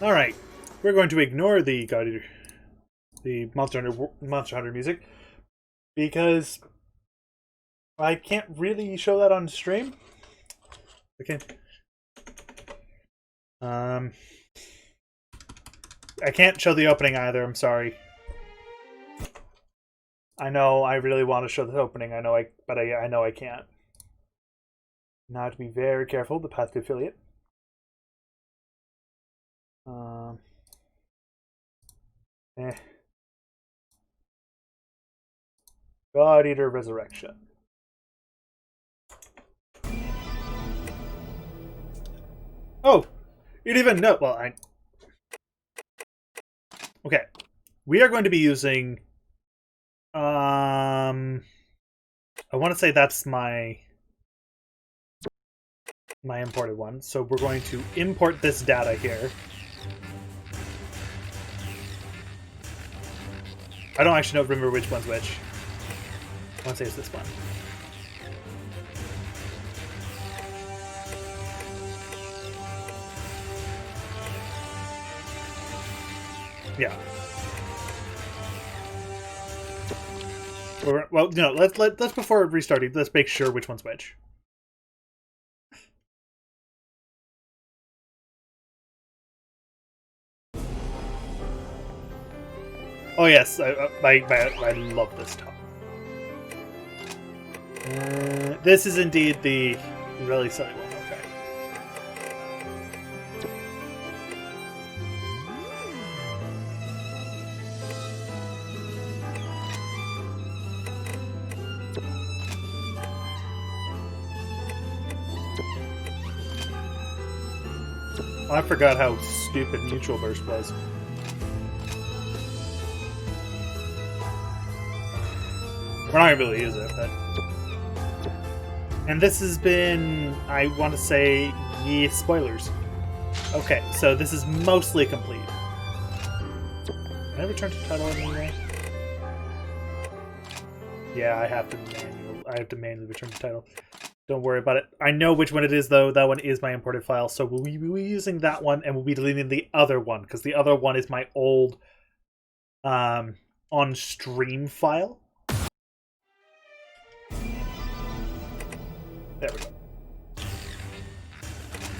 Alright, we're going to ignore the Monster Hunter music because I can't really show that on stream. Okay. I can't show the opening either, I'm sorry. I know I really want to show the opening, I know I can't. Now I have to be very careful, the path to affiliate. God Eater Ressurection. Oh, you'd even know. Well, okay. We are going to be using. I want to say that's my imported one. So we're going to import this data here. I don't actually remember which one's which. I want to say it's this one. Yeah. Well, no. Let's before restarting. Let's make sure which one's which. Oh yes, I love this top. This is indeed the really silly one. Okay. I forgot how stupid Mutual Burst was. We're not gonna really use it, but... And this has been, I want to say, spoilers. Okay, so this is mostly complete. Can I return to title anyway? Yeah, I have to manually return to title. Don't worry about it. I know which one it is, though. That one is my imported file, so we'll be using that one, and we'll be deleting the other one, because the other one is my old on-stream file. There we go.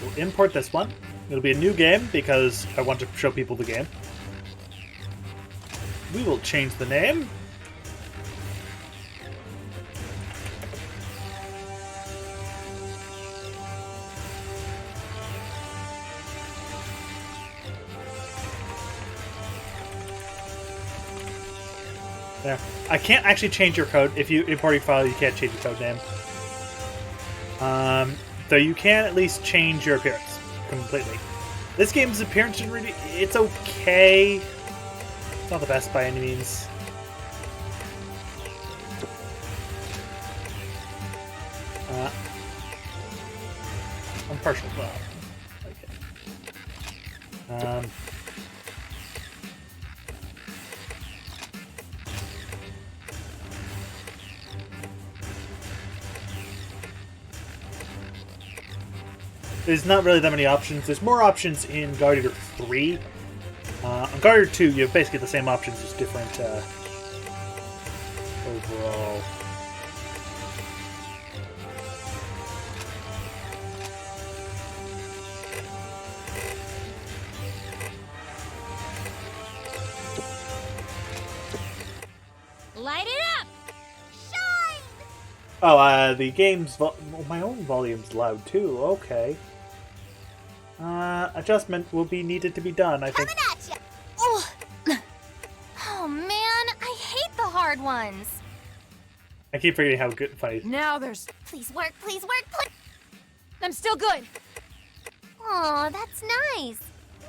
We'll import this one. It'll be a new game, because I want to show people the game. We will change the name. There. I can't actually change your code. If you import your file, you can't change your code name. Though you can at least change your appearance completely. This game's appearance is really, it's okay. It's not the best by any means. I'm partial. Well, okay. There's not really that many options. There's more options in God Eater 3. On God Eater 2, you have basically the same options, just different overall. Light it up! Shine! Oh, the game's my own volume's loud too. Okay. Adjustment will be needed to be done, I think. Coming at ya! Oh man, I hate the hard ones. I keep forgetting how good funny. Now there's... Please work, please. I'm still good. Aw, that's nice.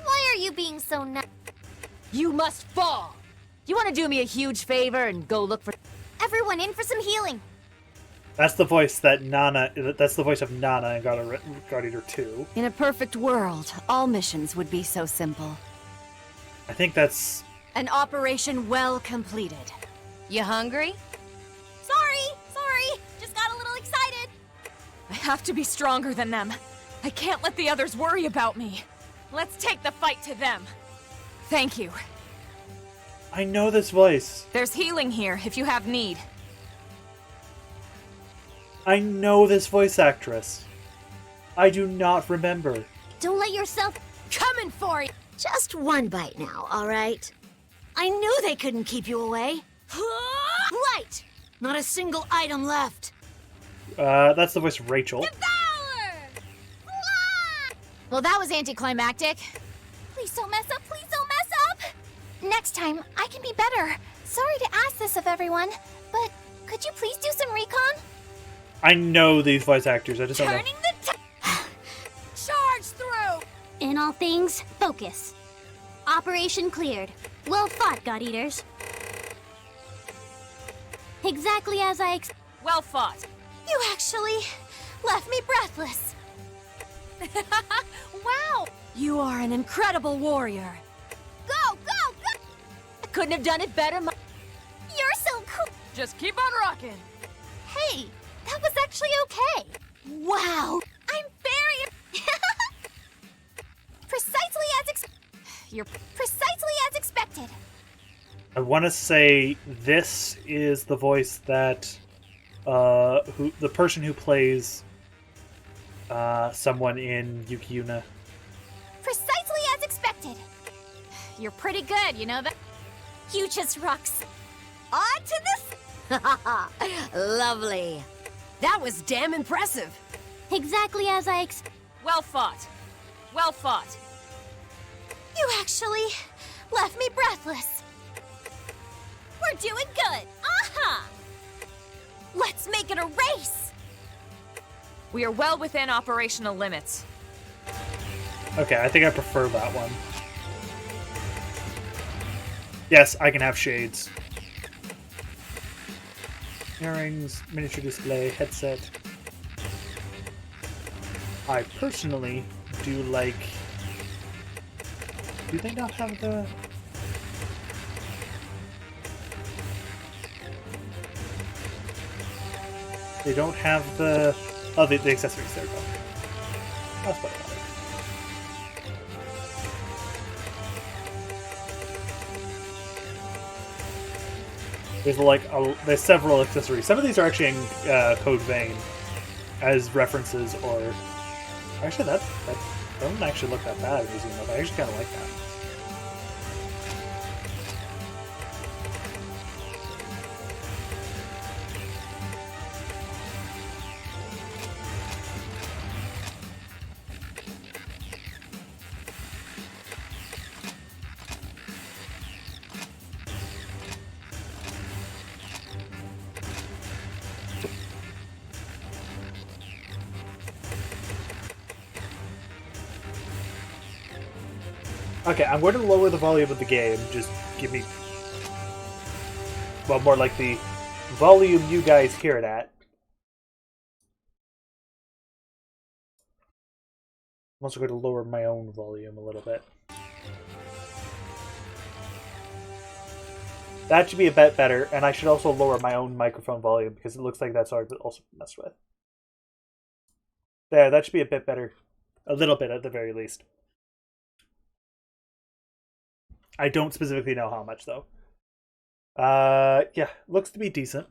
Why are you being so nice? You must fall. You want to do me a huge favor and go look for... Everyone in for some healing. That's the voice that Nana. That's the voice of Nana in God Eater 2. In a perfect world, all missions would be so simple. I think that's... An operation well completed. You hungry? Sorry. Just got a little excited. I have to be stronger than them. I can't let the others worry about me. Let's take the fight to them. Thank you. I know this voice. There's healing here if you have need. I know this voice actress. I do not remember. Don't let yourself... Coming for you! Just one bite now, all right? I knew they couldn't keep you away. Light! Not a single item left. That's the voice of Rachel. Well, that was anticlimactic. Please don't mess up, please don't mess up! Next time, I can be better. Sorry to ask this of everyone, but could you please do some recon? I know these voice actors, I just don't know. Turning the charge through! In all things, focus. Operation cleared. Well fought, God Eaters. Exactly as I Well fought. You actually left me breathless. Wow! You are an incredible warrior. Go, go, go! I couldn't have done it better. You're so cool. Just keep on rocking. Hey, that was actually okay. Wow, I'm very... You're precisely as expected. I want to say this is the voice that the person who plays someone in Yuki Yuna. Precisely as expected. You're pretty good, you know that? You just rocks. On to this. Lovely. That was damn impressive. Exactly as I Well fought. Well fought. You actually left me breathless. We're doing good. Let's make it a race. We are well within operational limits. Okay, I think I prefer that one. Yes, I can have shades. Earrings, miniature display, headset. I personally do like... Do they not have the... They don't have the... Oh, the accessories, there we go. That's what I wanted. There's there's several accessories. Some of these are actually in Code Vein as references, or actually that doesn't actually look that bad. I actually kind of like that. Okay, I'm going to lower the volume of the game. Just give me... Well, more like the volume you guys hear it at. I'm also going to lower my own volume a little bit. That should be a bit better, and I should also lower my own microphone volume because it looks like that's also messed with. There, that should be a bit better. A little bit at the very least. I don't specifically know how much, though. Yeah, looks to be decent.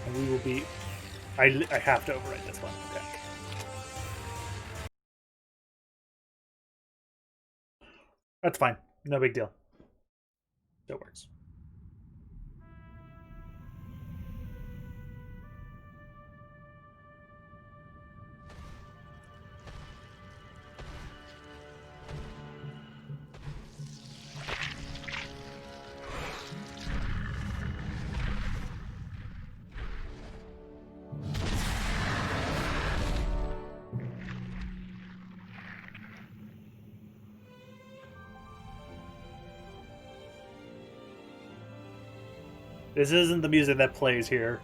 And we will be... I have to overwrite this one. Okay. That's fine. No big deal. That works. This isn't the music that plays here.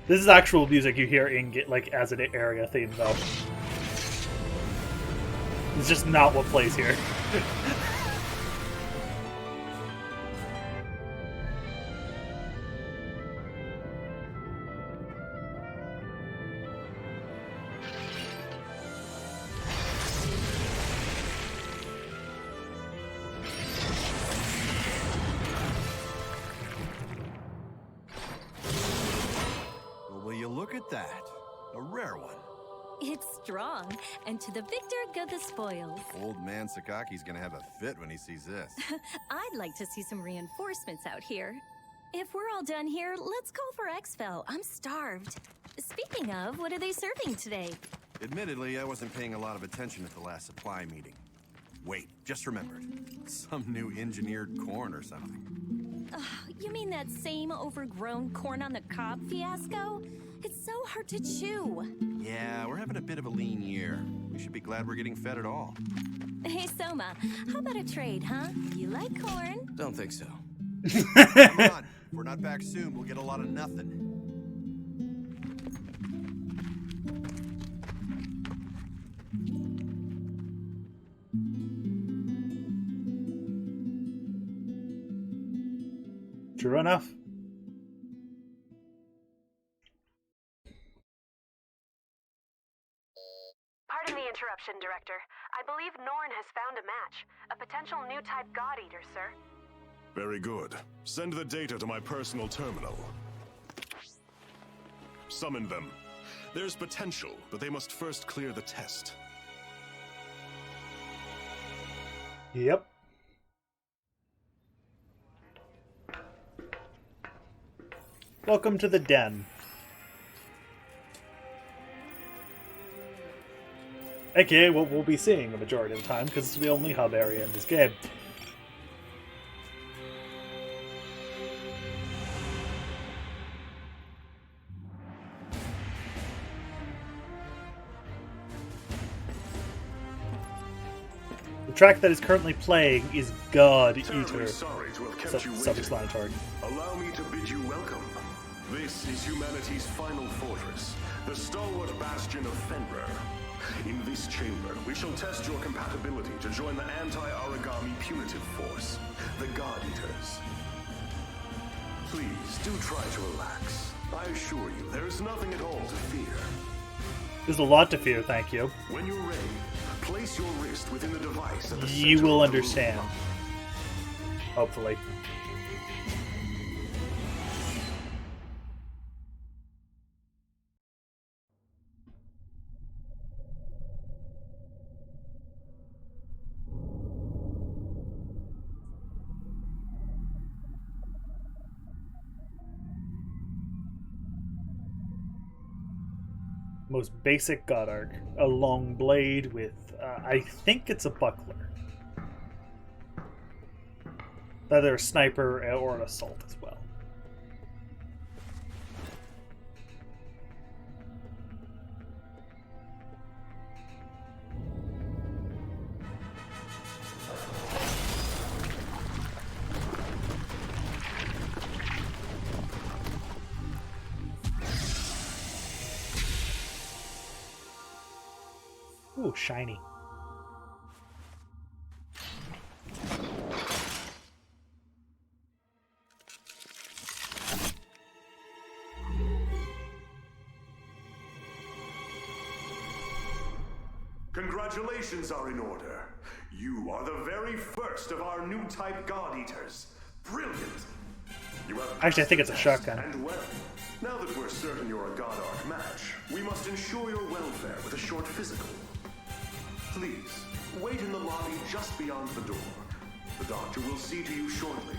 This is actual music you hear in as an area theme, though. It's just not what plays here. look at that. A rare one. It's strong, and to the victor go the spoils. Old man Sakaki's gonna have a fit when he sees this. I'd like to see some reinforcements out here. If we're all done here, let's call for exfil. I'm starved. Speaking of, what are they serving today? Admittedly, I wasn't paying a lot of attention at the last supply meeting. Wait, just remembered. Some new engineered corn or something. You mean that same overgrown corn on the cob fiasco? It's so hard to chew. Yeah, we're having a bit of a lean year. We should be glad we're getting fed at all. Hey, Soma, how about a trade, huh? You like corn? Don't think so. Come on, if we're not back soon, we'll get a lot of nothing. True enough. Pardon the interruption, Director. I believe Norn has found a match. A potential new type God Eater, sir. Very good. Send the data to my personal terminal. Summon them. There's potential, but they must first clear the test. Yep. Welcome to the den. AKA what we'll be seeing the majority of the time, because it's the only hub area in this game. The track that is currently playing is God Eater. Sorry to have kept you waiting. Self-explanatory. Allow me to bid you welcome. This is humanity's final fortress, the stalwart bastion of Fenrir. In this chamber, we shall test your compatibility to join the anti-origami punitive force, the God Eaters. Please, do try to relax. I assure you, there is nothing at all to fear. There's a lot to fear, thank you. When you're ready, place your wrist within the device at the You center will of the understand. room. Hopefully. Most basic God arc. A long blade with, I think it's a buckler. Either a sniper or an assault as well. Ooh, shiny. Congratulations are in order. You are the very first of our new type God Eaters. Brilliant. You have Actually, I think it's a passed the shotgun. test, and well, now that we're certain you're a God Arc match, we must ensure your welfare with a short physical. Please, wait in the lobby just beyond the door. The doctor will see to you shortly.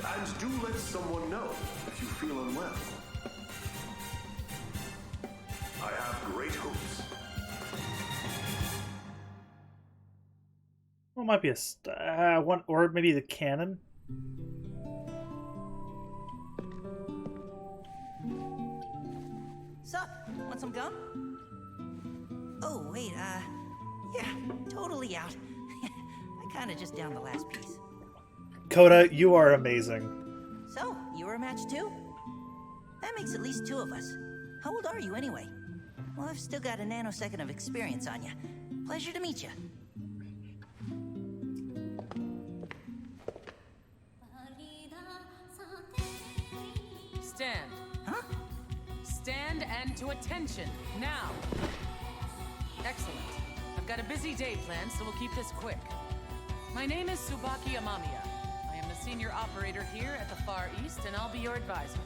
And do let someone know if you feel unwell. I have great hopes. Well, it might be a one, or maybe the cannon. Sup? Want some gum? Oh, wait, yeah, totally out. I kinda just downed the last piece. Coda, you are amazing. So, you were a match too? That makes at least two of us. How old are you anyway? Well, I've still got a nanosecond of experience on you. Pleasure to meet you. Stand. Huh? Stand and to attention, now. Excellent. I've got a busy day planned, so we'll keep this quick. My name is Tsubaki Amamiya. I am the senior operator here at the Far East, and I'll be your advisor.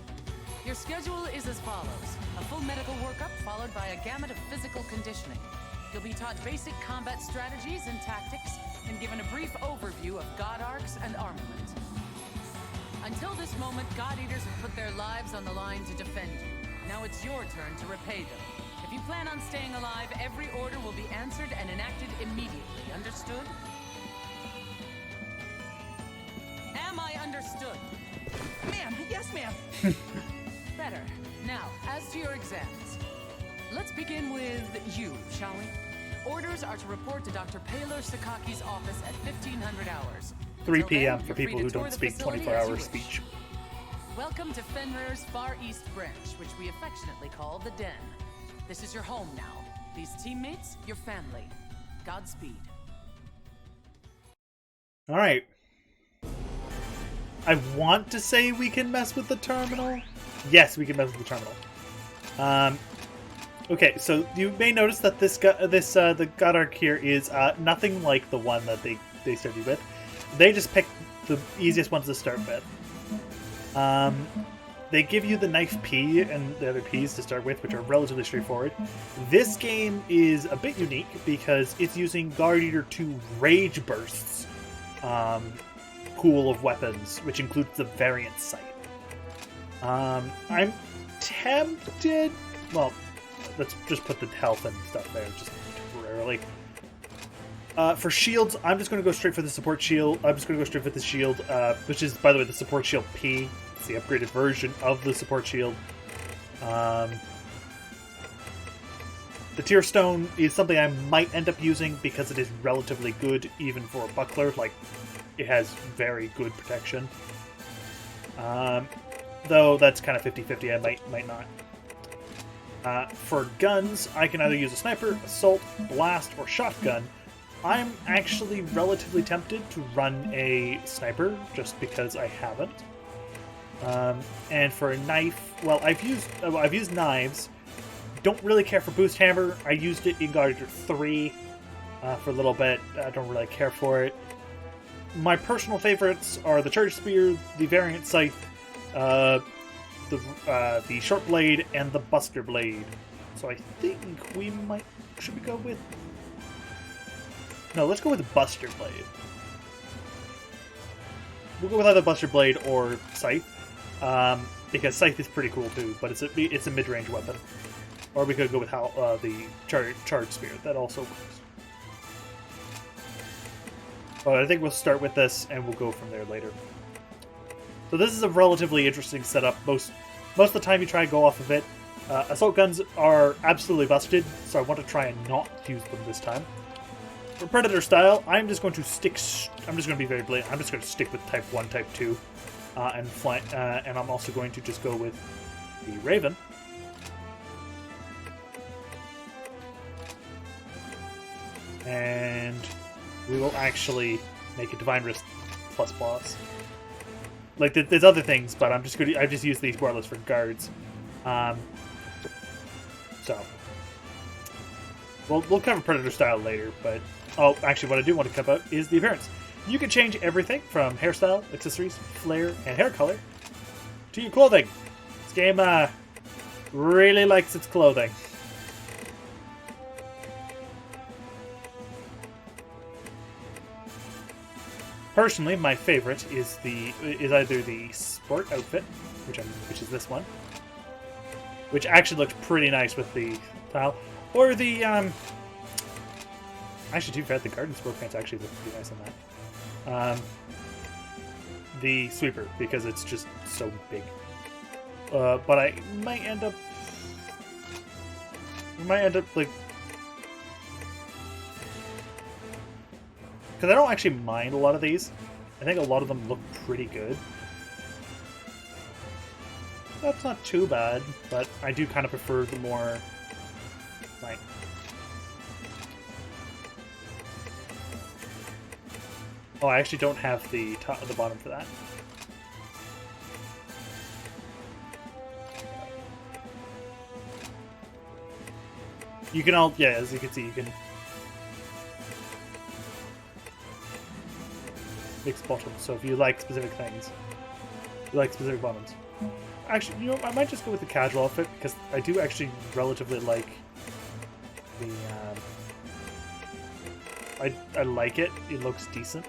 Your schedule is as follows. A full medical workup followed by a gamut of physical conditioning. You'll be taught basic combat strategies and tactics, and given a brief overview of God arcs and armament. Until this moment, God Eaters have put their lives on the line to defend you. Now it's your turn to repay them. If you plan on staying alive, every order will be answered and enacted immediately. Understood? Am I understood? Ma'am, yes, ma'am. Better. Now, as to your exams. Let's begin with you, shall we? Orders are to report to Dr. Paylor Sakaki's office at 1500 hours. 3 Until then, p.m. for you're free people to who tour don't the speak facility 24-hour as you wish. speech. Welcome to Fenrir's Far East Branch, which we affectionately call the Den. This is your home now. These teammates, your family. Godspeed. Alright. I want to say we can mess with the terminal. Yes, we can mess with the terminal. Okay, so you may notice that the God Arc here is nothing like the one that they started with. They just picked the easiest ones to start with. They give you the knife P and the other Ps to start with, which are relatively straightforward. This game is a bit unique because it's using Guard Eater 2 Rage Bursts pool of weapons, which includes the variant sight. I'm tempted... Well, let's just put the health and stuff there, just temporarily. For shields, I'm just going to go straight for the support shield. I'm just going to go straight for the shield, which is, by the way, the support shield P. It's the upgraded version of the support shield. The Tear Stone is something I might end up using because it is relatively good, even for a buckler. Like, it has very good protection. Though that's kind of 50-50. I might not. For guns, I can either use a sniper, assault, blast, or shotgun. I'm actually relatively tempted to run a sniper, just because I haven't. And for a knife, well, I've used knives. Don't really care for Boost Hammer. I used it in Guard Eater 3 for a little bit. I don't really care for it. My personal favorites are the Charge Spear, the Variant Scythe, the Short Blade, and the Buster Blade. So I think should we go with... No, let's go with the Buster Blade. We'll go with either Buster Blade or Scythe, because Scythe is pretty cool too, but it's a mid-range weapon. Or we could go with the Charge Spear. That also works. But I think we'll start with this, and we'll go from there later. So this is a relatively interesting setup. Most of the time you try and go off of it. Assault guns are absolutely busted, so I want to try and not use them this time. For Predator style, I'm just going to be very blatant. I'm just going to stick with Type 1, Type 2, and I'm also going to just go with the Raven. And we will actually make a Divine Wrist plus boss. Like, there's other things, but I've just used these more or less for guards. So we'll cover Predator style later, but actually, what I do want to cover is the appearance. You can change everything from hairstyle, accessories, flair, and hair color to your clothing. This game really likes its clothing. Personally, my favorite is either the sport outfit, which is this one, which actually looks pretty nice with the tile, or the actually, too bad the garden sport pants actually look pretty nice on that. The sweeper, because it's just so big. But I might end up like, because I don't actually mind a lot of these. I think a lot of them look pretty good. That's not too bad, but I do kind of prefer the more, like... Oh, I actually don't have the top or the bottom for that. You can as you can see, you can mix bottoms. So if you like specific things, you like specific bottoms. actually, you know, I might just go with the casual outfit because I do actually relatively like the. I like it. It looks decent.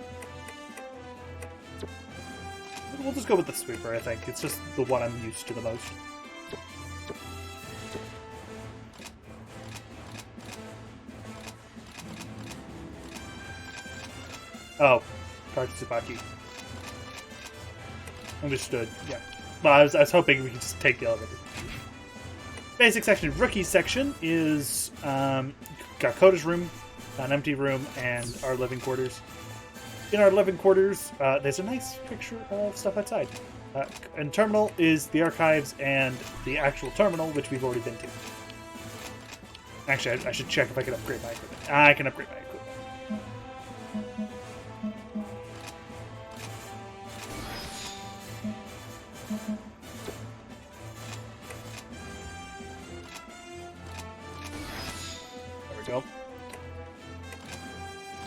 We'll just go with the sweeper. I think it's just the one I'm used to the most. Oh, Tsubaki. Understood. Yeah. Well, I was hoping we could just take the elevator. Basic section. Rookie section is got Coda's room, an empty room, and our living quarters. In our living quarters, there's a nice picture of stuff outside. And terminal is the archives and the actual terminal, which we've already been to. Actually, I should check if I can upgrade my equipment. I can upgrade my equipment. There we go.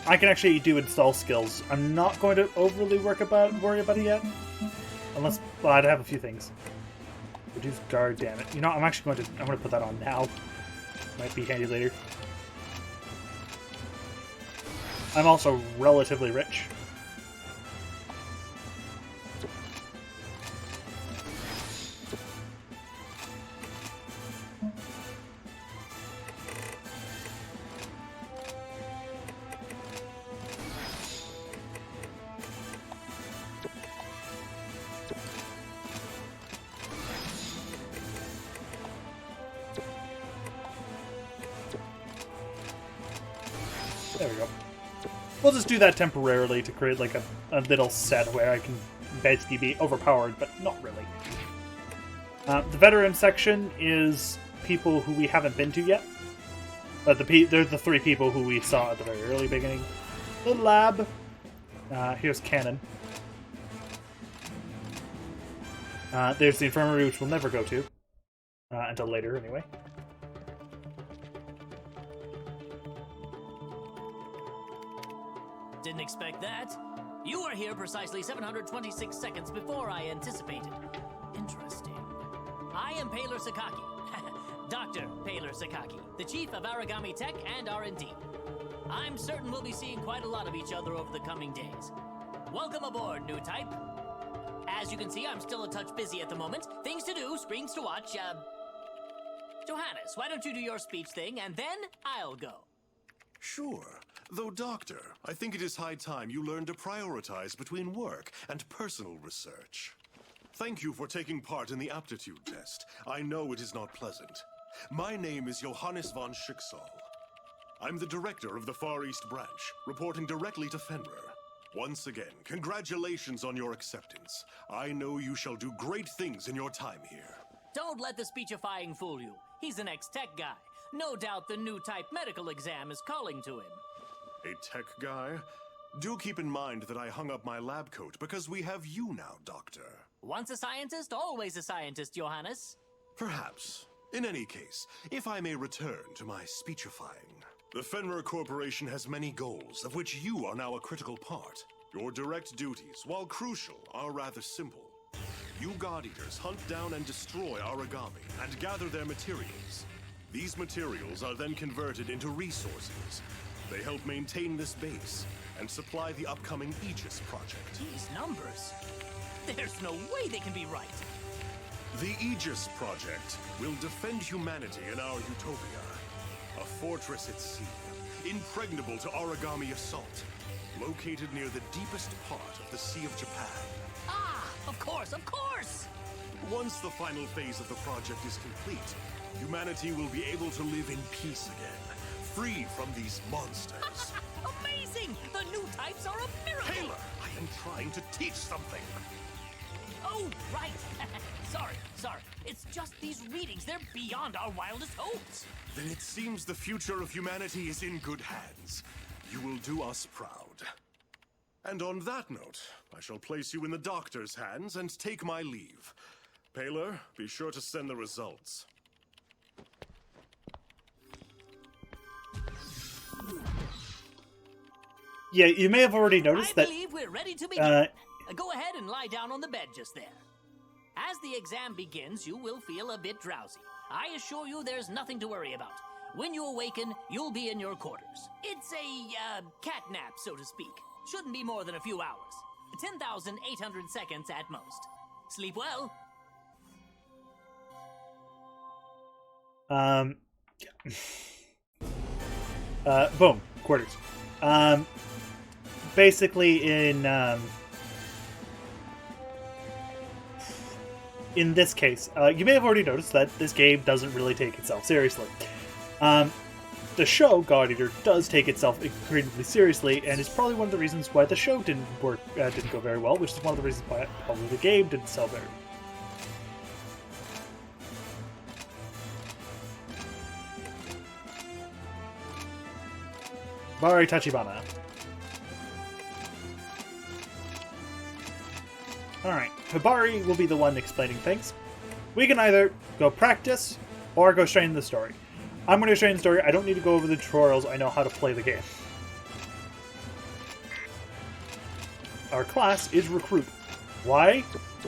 I can actually do install skills. I'm not going to overly worry about it yet. Unless, well, I'd have a few things. Reduce guard damage. You know, I'm going to put that on now. Might be handy later. I'm also relatively rich. There we go. We'll just do that temporarily to create like a little set where I can basically be overpowered, but not really. The veteran section is people who we haven't been to yet. But they're the three people who we saw at the very early beginning. The lab. Here's Cannon. There's the infirmary, which we'll never go to. Until later, anyway. Didn't expect that. You were here precisely 726 seconds before I anticipated. Interesting. I am Paler Sakaki. Dr. Paler Sakaki, the chief of Aragami Tech and R&D. I'm certain we'll be seeing quite a lot of each other over the coming days. Welcome aboard, new type. As you can see, I'm still a touch busy at the moment. Things to do, screens to watch. Johannes, why don't you do your speech thing, and then I'll go. Sure. Though, Doctor, I think it is high time you learn to prioritize between work and personal research. Thank you for taking part in the aptitude test. I know it is not pleasant. My name is Johannes von Schicksal. I'm the director of the Far East Branch, reporting directly to Fenrir. Once again, congratulations on your acceptance. I know you shall do great things in your time here. Don't let the speechifying fool you. He's an ex-tech guy. No doubt the new type medical exam is calling to him. A tech guy? Do keep in mind that I hung up my lab coat because we have you now, Doctor. Once a scientist, always a scientist, Johannes. Perhaps. In any case, if I may return to my speechifying. The Fenrir Corporation has many goals, of which you are now a critical part. Your direct duties, while crucial, are rather simple. You God Eaters hunt down and destroy Aragami and gather their materials. These materials are then converted into resources. They help maintain this base and supply the upcoming Aegis project. These numbers. There's no way they can be right. The Aegis project will defend humanity in our utopia. A fortress at sea, impregnable to Aragami assault, located near the deepest part of the Sea of Japan. Ah, of course, of course! Once the final phase of the project is complete, humanity will be able to live in peace again, free from these monsters. Amazing! The new types are a miracle! Taylor, I am trying to teach something. Oh, right. Sorry. It's just these readings. They're beyond our wildest hopes. Then it seems the future of humanity is in good hands. You will do us proud. And on that note, I shall place you in the doctor's hands and take my leave. Paler, be sure to send the results. Yeah, you may have already noticed I that. believe we're ready to begin. Go ahead and lie down on the bed just there. As the exam begins, you will feel a bit drowsy. I assure you there's nothing to worry about. When you awaken, you'll be in your quarters. It's a, cat nap, so to speak. Shouldn't be more than a few hours. 10,800 seconds at most. Sleep well. Boom. Quarters. Basically in this case, you may have already noticed that this game doesn't really take itself seriously. The show, God Eater, does take itself incredibly seriously, and is probably one of the reasons why the show didn't go very well, which is one of the reasons why probably the game didn't sell very well. Bari Tachibana. Alright, Hibari will be the one explaining things. We can either go practice, or go straight into the story. I'm going to go straight into the story. I don't need to go over the tutorials. I know how to play the game. Our class is Recruit. Why?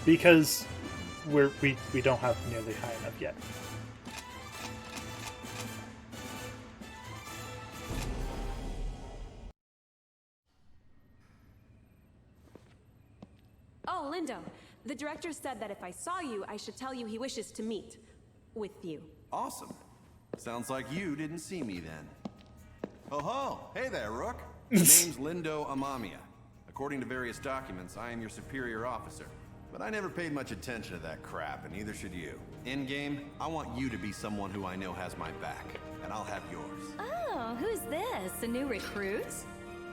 Because we don't have nearly high enough yet. Oh, Lindo. The director said that if I saw you, I should tell you he wishes to meet with you. Awesome. Sounds like you didn't see me then. Oh ho! Hey there, Rook. My name's Lindo Amamiya. According to various documents, I am your superior officer. But I never paid much attention to that crap, and neither should you. In-game, I want you to be someone who I know has my back, and I'll have yours. Oh, who's this? A new recruit?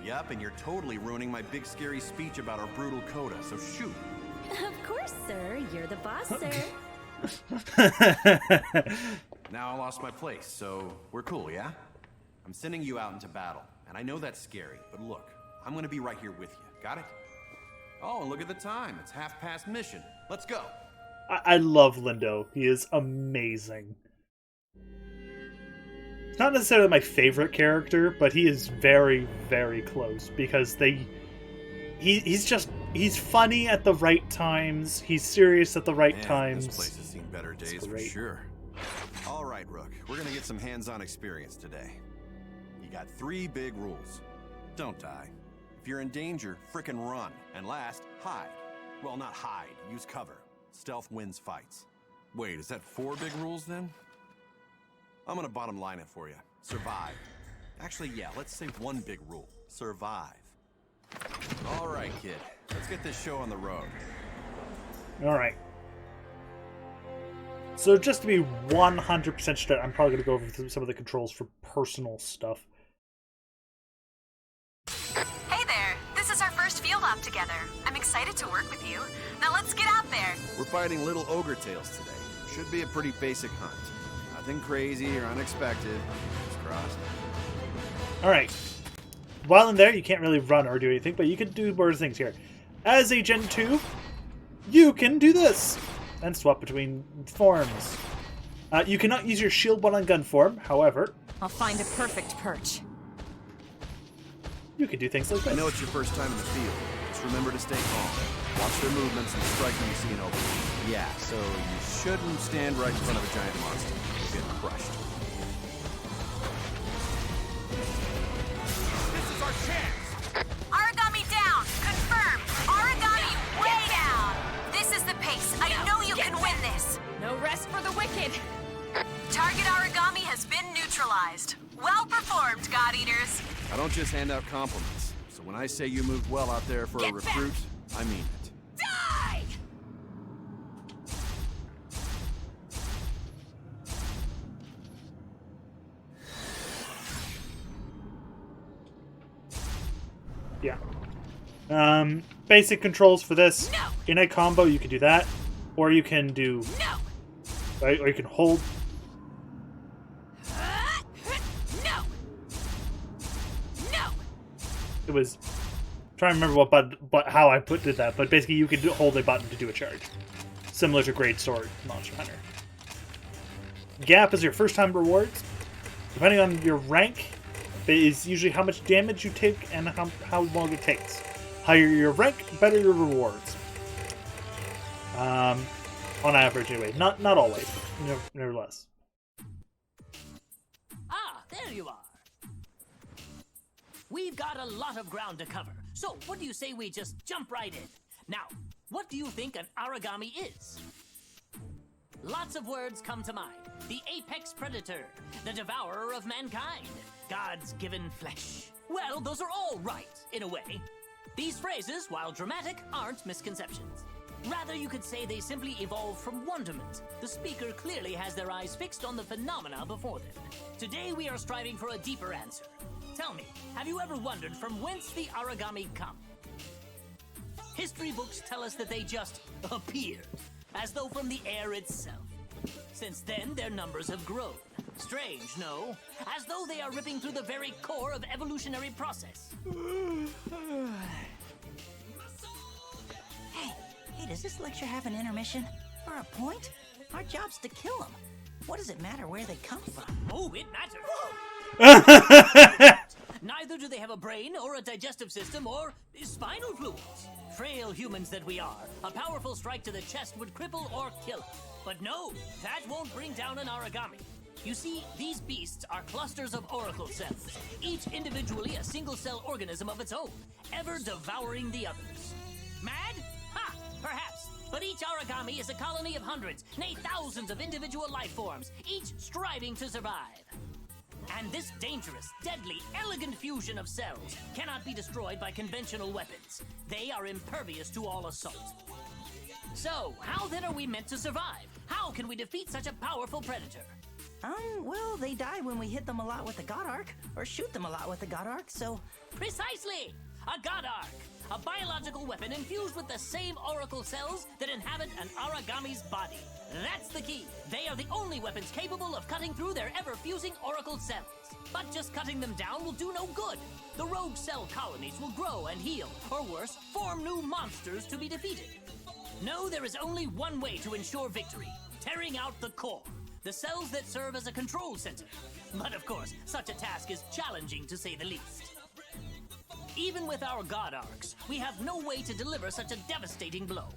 Yup, and you're totally ruining my big scary speech about our brutal coda, so shoot. Of course, sir. You're the boss, sir. Now I lost my place, so we're cool, yeah? I'm sending you out into battle, and I know that's scary, but look, I'm gonna be right here with you. Got it? Oh, and look at the time. It's 1/2 mission. Let's go. I love Lindo. He is amazing. It's not necessarily my favorite character, but he is very, very close because he's funny at the right times. He's serious at the right times. This place has seen better days for sure. All right, Rook. We're gonna get some hands-on experience today. You got 3 big rules. Don't die. If you're in danger, frickin' run. And last, hide. Well, not hide. Use cover. Stealth wins fights. Wait, is that 4 big rules then? I'm gonna bottom line it for you. Survive. Actually, yeah, let's say 1 big rule. Survive. All right, kid. Let's get this show on the road. All right. So just to be 100% straight, I'm probably going to go over some of the controls for personal stuff. Hey there! This is our first field op together. I'm excited to work with you. Now let's get out there! We're fighting little ogre tails today. Should be a pretty basic hunt. Nothing crazy or unexpected. Just crossed. Alright. While in there, you can't really run or do anything, but you can do more things here. As a Gen 2, you can do this! And swap between forms. You cannot use your shield one on gun form, however... I'll find a perfect perch. You can do things like this. I know it's your first time in the field. Just remember to stay calm. Watch their movements and strike when you see an opening. Yeah, so you shouldn't stand right in front of a giant monster. You'll get crushed. This is our chance! Origami down! Confirmed! Origami way down! This is the pace. I know you can win this! No rest for the wicked! Target Origami has been neutralized. Well performed, God Eaters! I don't just hand out compliments. So when I say you moved well out there for a recruit, I mean it. Die! Yeah. Basic controls for this. No. In a combo, you can do that. Or you can do... No! Right? Or you can hold... No! No! It was... I'm trying to remember what button, how I did that, but basically you can hold a button to do a charge. Similar to Great Sword Monster Hunter. Gap is your first time rewards. Depending on your rank, it is usually how much damage you take and how long it takes. Higher your rank, better your rewards. On average, anyway. Not always, but nevertheless. Ah, there you are. We've got a lot of ground to cover, so what do you say we just jump right in? Now, what do you think an origami is? Lots of words come to mind. The apex predator, the devourer of mankind, God's given flesh. Well, those are all right, in a way. These phrases, while dramatic, aren't misconceptions. Rather, you could say they simply evolved from wonderment. The speaker clearly has their eyes fixed on the phenomena before them. Today, we are striving for a deeper answer. Tell me, have you ever wondered from whence the origami come? History books tell us that they just appeared, as though from the air itself. Since then, their numbers have grown. Strange, no? As though they are ripping through the very core of evolutionary process. Hey, does this lecture have an intermission? Or a point? Our job's to kill them. What does it matter where they come from? Oh, it matters. Neither do they have a brain or a digestive system or spinal fluids. Frail humans that we are, a powerful strike to the chest would cripple or kill us. But no, that won't bring down an origami. You see, these beasts are clusters of oracle cells, each individually a single-cell organism of its own, ever devouring the others. Mad? Ha! Perhaps. But each origami is a colony of hundreds, nay thousands of individual life forms, each striving to survive. And this dangerous, deadly, elegant fusion of cells cannot be destroyed by conventional weapons. They are impervious to all assault. So, how then are we meant to survive? How can we defeat such a powerful predator? Well, they die when we hit them a lot with the God Arc, or shoot them a lot with the God Arc, so... Precisely! A God Arc! A biological weapon infused with the same oracle cells that inhabit an origami's body. That's the key. They are the only weapons capable of cutting through their ever-fusing oracle cells. But just cutting them down will do no good. The rogue cell colonies will grow and heal, or worse, form new monsters to be defeated. No, there is only one way to ensure victory. Tearing out the core. The cells that serve as a control center. But of course, such a task is challenging to say the least. Even with our God Arcs, we have no way to deliver such a devastating blow.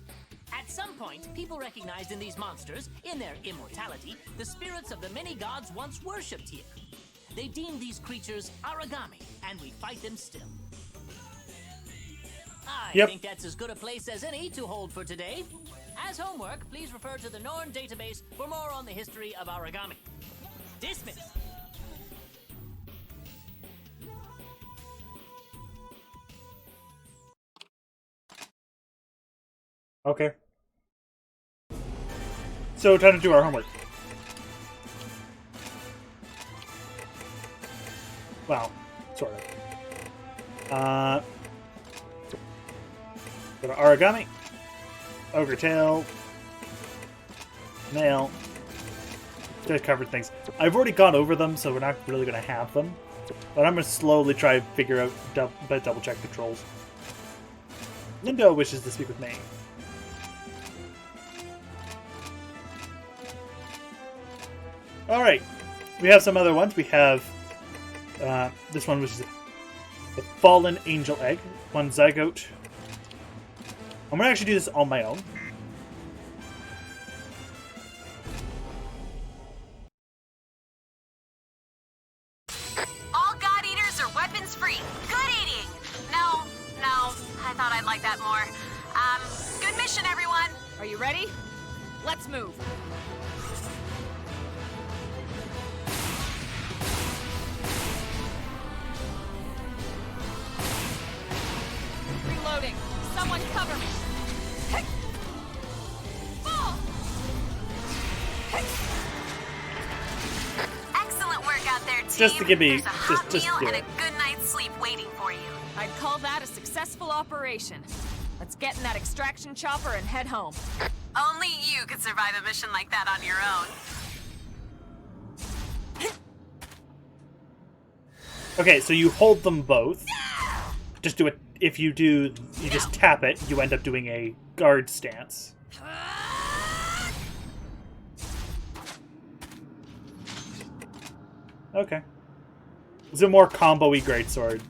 At some point, people recognized in these monsters, in their immortality, the spirits of the many gods once worshipped here. They deemed these creatures origami, and we fight them still. I think that's as good a place as any to hold for today. As homework, please refer to the Norn database for more on the history of origami. Dismissed. Okay. So, time to do our homework. Well, sort of. Go to origami, ogre tail, nail. Just covered things. I've already gone over them, so we're not really going to have them. But I'm going to slowly try to figure out, double check controls. Lindo wishes to speak with me. Alright, we have some other ones. We have this one, which is the Fallen Angel Egg. One zygote. I'm going to actually do this on my own. All God Eaters are weapons free. Good eating! No, I thought I'd like that more. Good mission, everyone! Are you ready? Let's move. Reloading. Someone cover me. Fall! Excellent work out there, team. Just to give me, There's a hot just meal do and it. a good night's sleep waiting for you. I'd call that a successful operation. Let's get in that extraction chopper and head home. Only you could survive a mission like that on your own. Okay, so you hold them both. Just do it. If you do, you just tap it, you end up doing a guard stance. Okay. It's a more combo-y greatsword.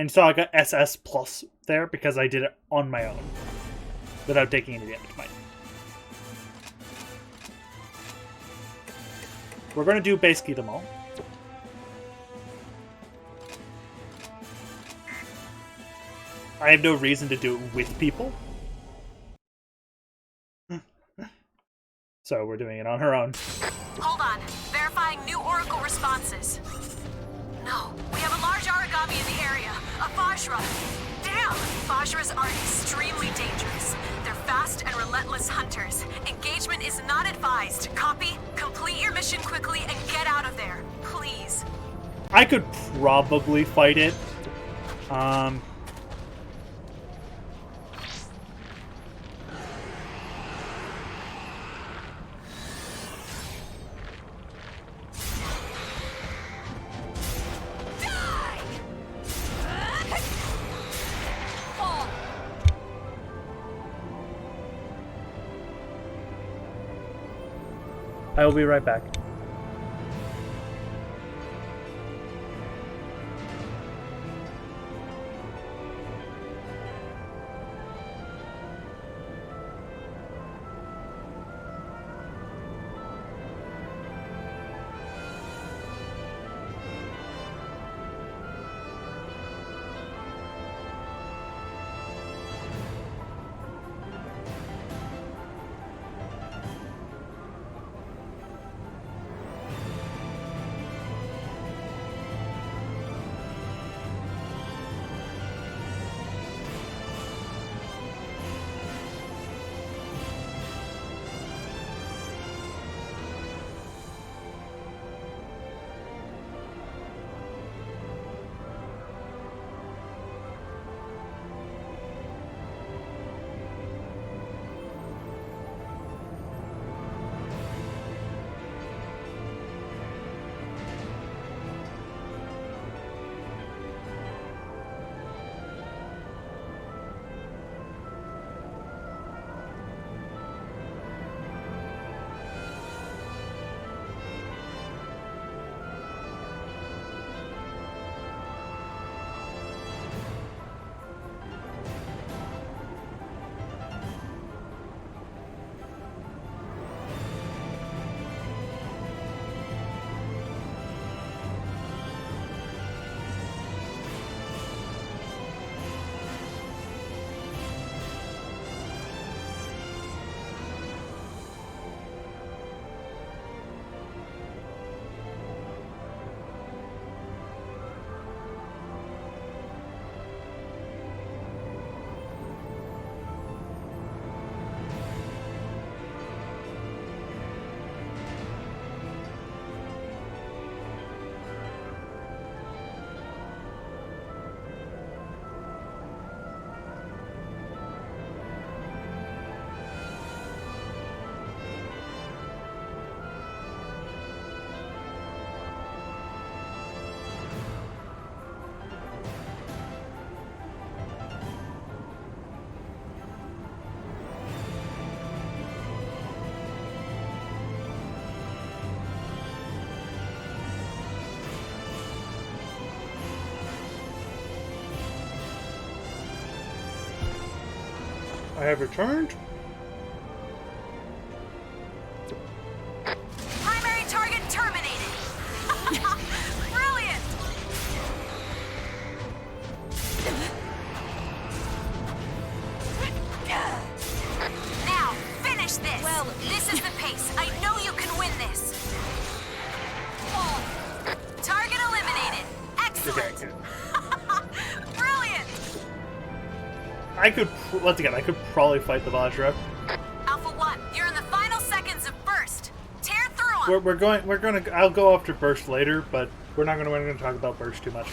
And so I got SS plus there because I did it on my own without taking any damage. We're going to do basically them all. I have no reason to do it with people. So we're doing it on her own. Hold on. Verifying new Oracle responses. No, we have a large origami in the area. A Vajra. Damn! Vajras are extremely dangerous. They're fast and relentless hunters. Engagement is not advised. Copy? Complete your mission quickly and get out of there. Please. I could probably fight it. I will be right back. I have returned. Primary target terminated. Brilliant. Now, finish this. Well, this is the pace. I know you can win this. Target eliminated. Excellent. Brilliant. I could, once again, I could probably fight the Vajra. Alpha 1, you're in the final seconds of burst. Tear through them. I'll go after burst later, but we're not gonna talk about burst too much.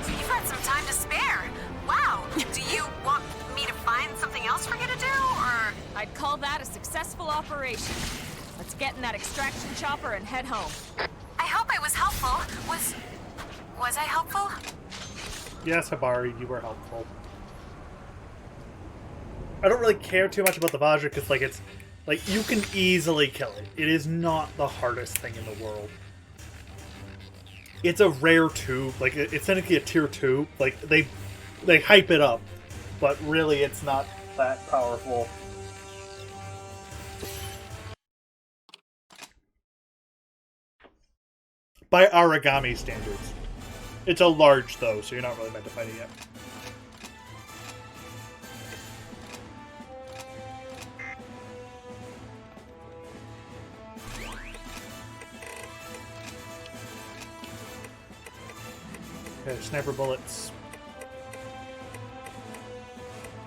You've got some time to spare. Wow. Do you want me to find something else for you to do, or? I'd call that a successful operation. Let's get in that extraction chopper and head home. I hope I was helpful. Was I helpful? Yes, Habari, you were helpful. I don't really care too much about the Vajra because, like, it's like you can easily kill it. It is not the hardest thing in the world. It's a rare tube, like it's technically a tier 2. Like they hype it up, but really it's not that powerful. By origami standards. It's a large though, so you're not really meant to fight it yet. Okay, sniper bullets.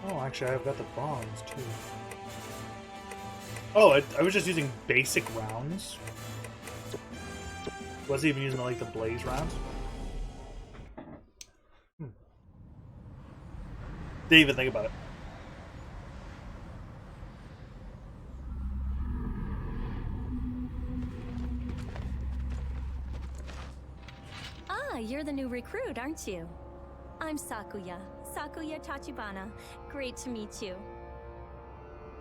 Oh, actually, I've got the bombs, too. Oh, I was just using basic rounds. Wasn't even using, like, the blaze rounds. Didn't even think about it. Ah, you're the new recruit, aren't you? I'm Sakuya. Sakuya Tachibana. Great to meet you.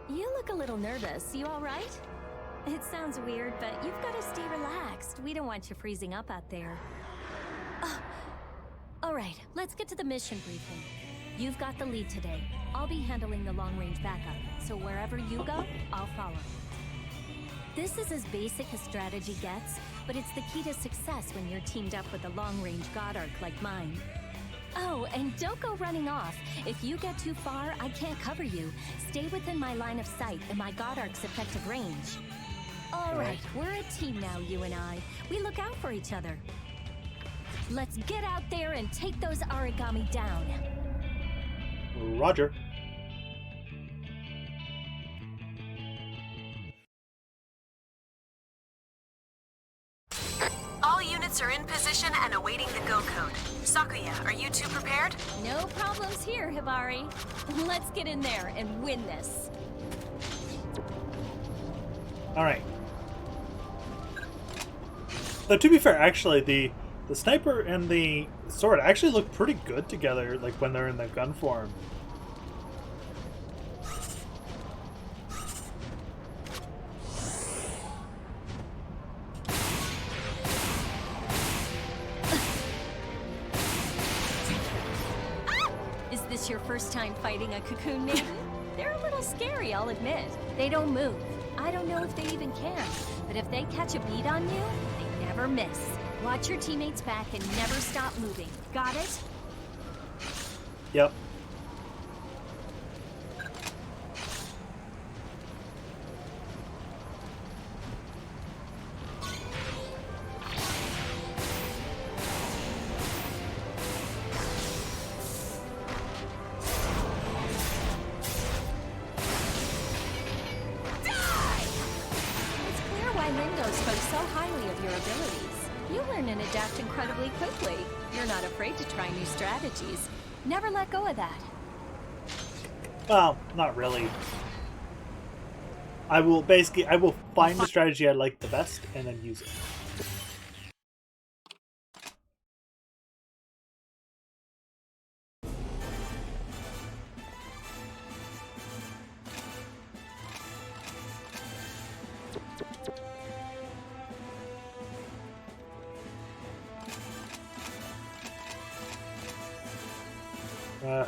You look a little nervous. You all right? It sounds weird, but you've got to stay relaxed. We don't want you freezing up out there. Oh. All right, let's get to the mission briefing. You've got the lead today. I'll be handling the long-range backup, so wherever you go, I'll follow. This is as basic a strategy gets, but it's the key to success when you're teamed up with a long-range God Arc like mine. Oh, and don't go running off. If you get too far, I can't cover you. Stay within my line of sight and my God Arc's effective range. All right, we're a team now, you and I. We look out for each other. Let's get out there and take those origami down. Roger. All units are in position and awaiting the go code. Sakuya, are you two prepared? No problems here, Hibari. Let's get in there and win this. Alright. Though, to be fair, actually, the sniper and the sword actually look pretty good together, like, when they're in the gun form. Is this your first time fighting a cocoon maiden? They're a little scary, I'll admit. They don't move. I don't know if they even can, but if they catch a bead on you, they never miss. Watch your teammates back and never stop moving. Got it? Yep. So highly of your abilities. You learn and adapt incredibly quickly. You're not afraid to try new strategies. Never let go of that. Well, not really. I will find the strategy I like the best and then use it.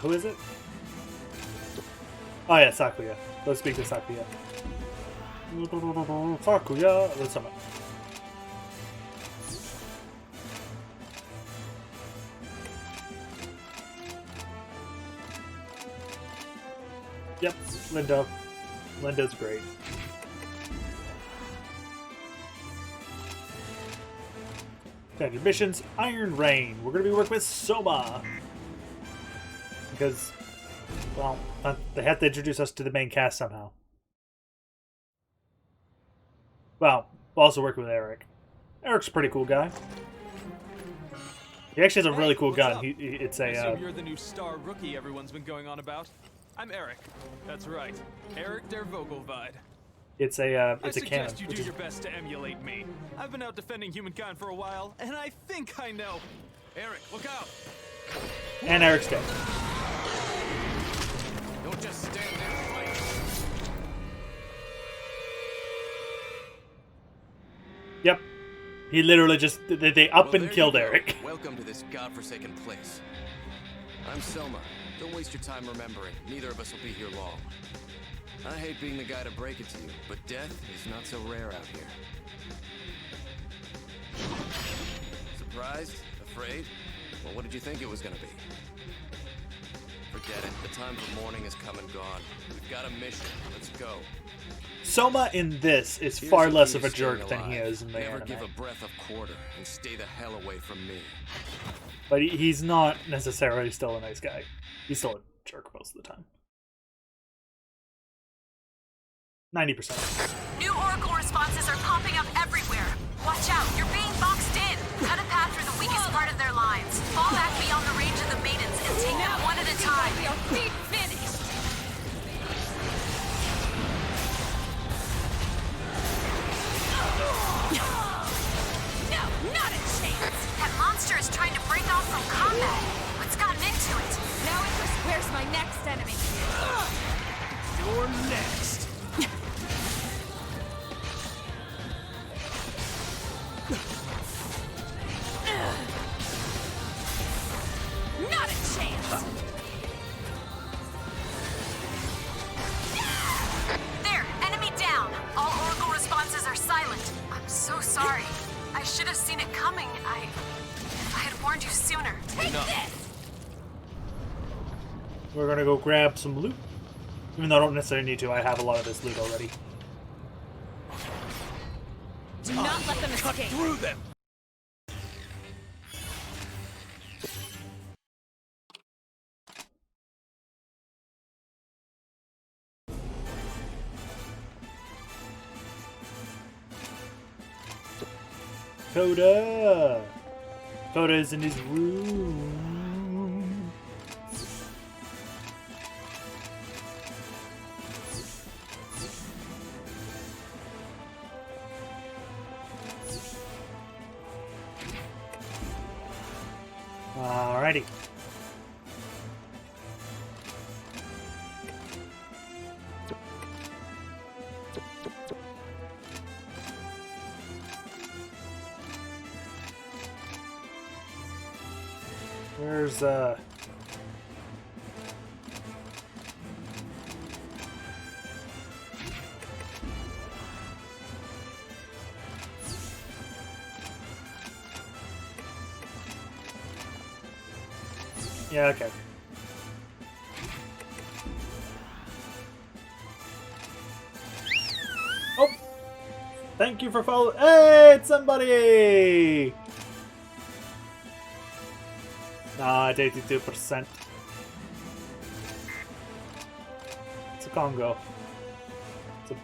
Who is it? Oh yeah, Sakuya. Let's speak to Sakuya. Sakuya, let's summon. Yep, Linda. Linda's great. Standard missions, Iron Rain. We're going to be working with Soma. Because, well, they have to introduce us to the main cast somehow. Well, also working with Eric. Eric's a pretty cool guy. He actually has a really cool gun. It's a. I assume you're the new star rookie everyone's been going on about. I'm Eric. That's right, Eric der Vogelweide. It's a cannon. I suggest you do your best to emulate me. I've been out defending humankind for a while, and I think I know. Eric, look out! And Eric's dead. Don't just stand there and fight. Yep. He literally just, they up and there killed you go. Eric. Welcome to this godforsaken place. I'm Selma. Don't waste your time remembering. Neither of us will be here long. I hate being the guy to break it to you, but death is not so rare out here. Surprised? Afraid? Well, what did you think it was gonna be? Forget it. The time for mourning has come and gone. We've got a mission. Let's go. Soma in this is Here's far the less key of to a jerk staying than he alive. is in the Never anime. give a breath of quarter and stay the hell away from me. But he's not necessarily still a nice guy. He's still a jerk most of the time. 90%. New Oracle responses are popping up everywhere. Watch out, you're being boxed in. Cut a path through the weakest part of their lines. Fall back beyond the range of the maidens and take them one at a time. Your feet finished! No, not a chance. That monster is trying to break off from combat. What's gotten into it? Now interest, where's my next enemy? You're next. Not a chance. There, enemy down. All Oracle responses are silent. I'm so sorry. I should have seen it coming. If I had warned you sooner. Take this! We're gonna go grab some loot. Even though I don't necessarily need to, I have a lot of this loot already. Do not let them escape! Through them. Coda! Coda is in his room. Alrighty. Where's Yeah, okay. Oh! Thank you for following. Hey, it's somebody! Nah, 82%. It's a Congo. It's a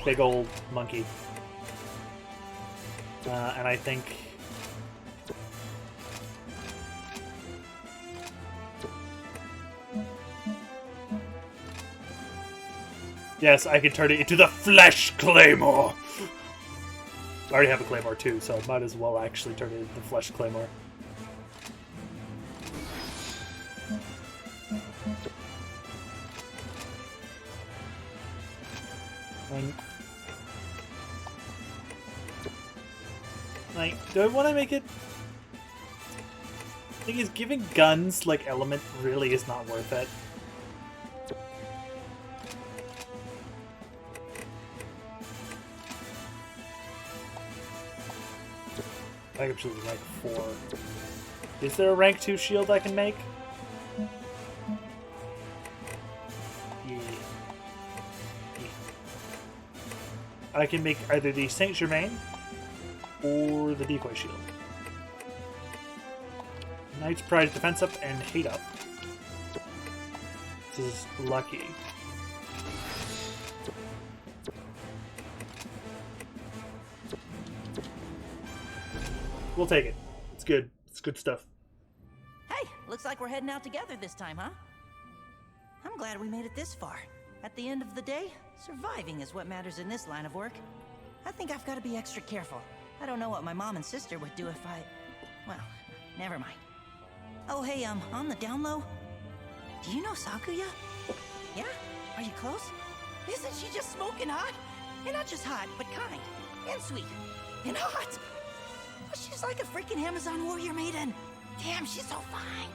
big old monkey. And I think... Yes, I can turn it into the Flesh Claymore! I already have a Claymore too, so I might as well actually turn it into the Flesh Claymore. Like, do I want to make it... The thing is, giving guns, like, element really is not worth it. I can choose rank 4. Is there a rank 2 shield I can make? Yeah. I can make either the Saint Germain or the Decoy Shield. Knight's Pride Defense up and Hate up. This is lucky. We'll take it. It's good. It's good stuff. Hey, looks like we're heading out together this time, huh? I'm glad we made it this far. At the end of the day, surviving is what matters in this line of work. I think I've got to be extra careful. I don't know what my mom and sister would do if I... Well, never mind. Oh, hey, on the down low, do you know Sakuya? Yeah? Are you close? Isn't she just smoking hot? And not just hot, but kind. And sweet. and hot. Oh, she's like a freaking Amazon warrior maiden. Damn, she's so fine.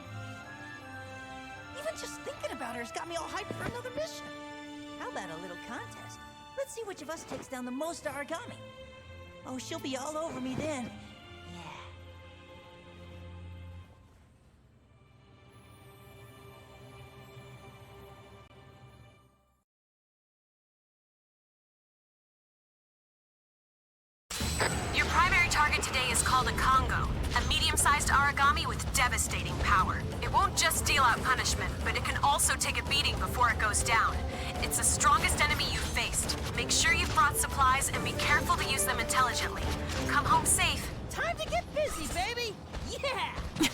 Even just thinking about her has got me all hyped for another mission. How about a little contest? Let's see which of us takes down the most origami. Oh, she'll be all over me then. Yeah. Your primary target today is called a Congo, a medium-sized origami with devastating power. It won't just deal out punishment, but it can also take a beating before it goes down. It's the strongest enemy you've faced. Make sure you've brought supplies and be careful to use them intelligently. Come home safe. Time to get busy, baby! Yeah!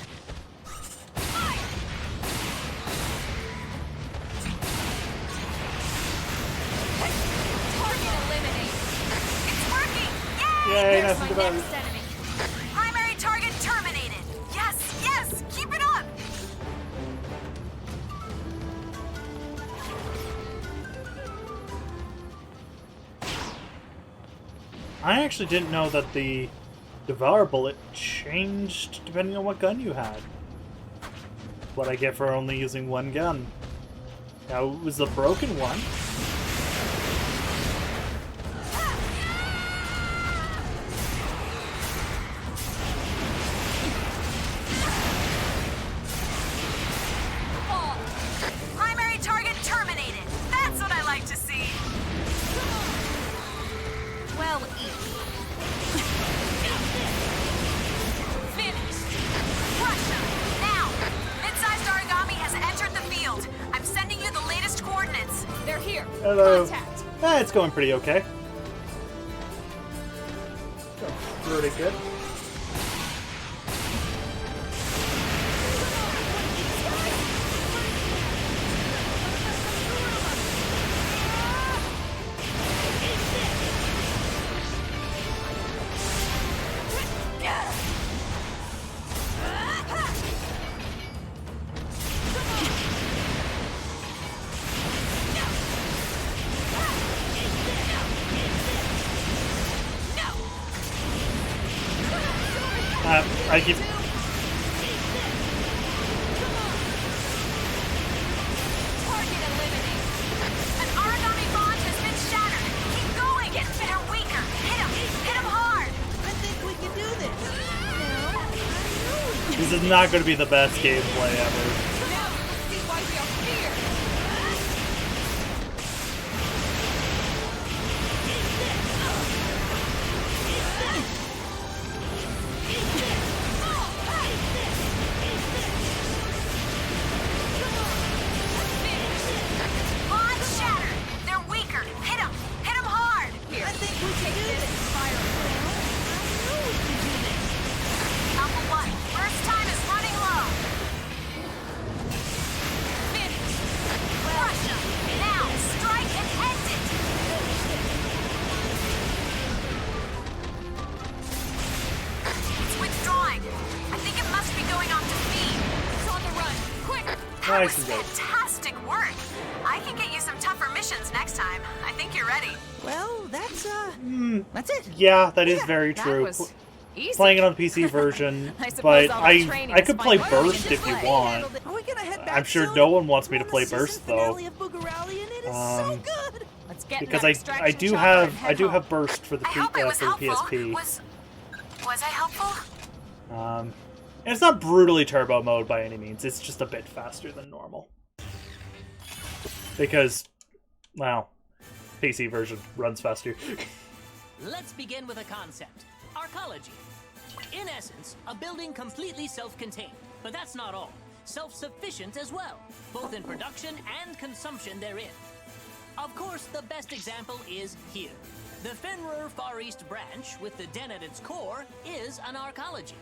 Target eliminated. It's working! Yay! Yay, There's nothing my about it. next enemy. Primary target terminated. Yes, yes! Keep it up! I actually didn't know that the Devour Bullet changed depending on what gun you had. What I get for only using one gun. Now, it was the broken one. Primary target terminated. That's what I like to see. Well, Finished. Russia, now! Mid-sized origami has entered the field. I'm sending you the latest coordinates. they're here. Hello. Contact. It's going pretty okay. Pretty good. I keep... Target eliminated. An origami bond has been shattered. Keep going. They're weaker. Hit them hard. I think we can do this. This is not going to be the best gameplay ever. Now, let's see why we are here. Bond shattered. They're weaker. Hit them hard. I think we can do this. Fire. Alpha 1, burst time is running low. Finish. Russia, now strike and end it. It's withdrawing. I think it must be going off to feed. It's on the run. Quick. That Nice was and good. fantastic work. I can get you some tougher missions next time. I think you're ready. Well, that's it. Yeah, that is very That true. was easy. Playing it on the PC version, I suppose but all that I training I is could play finally Burst in if you play. want. Are we gonna head back I'm sure soon? no one wants me to We're on play the season Burst though, finale of Boogarally, and it is so good. Let's get in because that I extraction do chopper have and head home. Burst for the I hope I was for the helpful. PSP. Was I helpful? And it's not brutally turbo mode by any means. It's just a bit faster than normal. Because, well, PC version runs faster. Let's begin with a concept. Arcology. In essence, a building completely self-contained. But that's not all. Self-sufficient as well, both in production and consumption therein. Of course, the best example is here. The Fenrir Far East branch, with the den at its core, is an arcology.